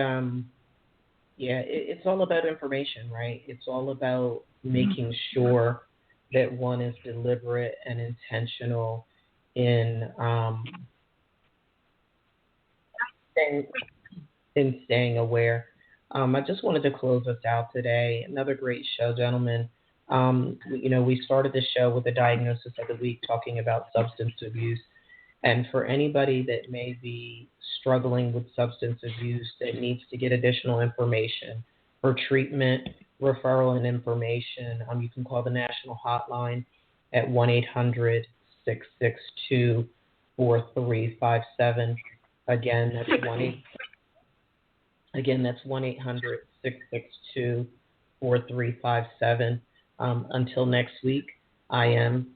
it's all about information, right? It's all about making sure that one is deliberate and intentional in staying aware. I just wanted to close us out today. Another great show, gentlemen. We started the show with the diagnosis of the week talking about substance abuse. And for anybody that may be struggling with substance abuse that needs to get additional information for treatment, referral, and information, you can call the national hotline at 1-800-662-4357. Again, that's 1-800-662-4357. Until next week, I am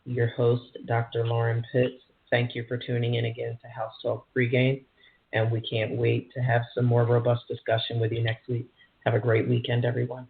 your host, Dr. Lauren Pitts. Thank you for tuning in again to House Talk Pregame, and we can't wait to have some more robust discussion with you next week. Have a great weekend, everyone.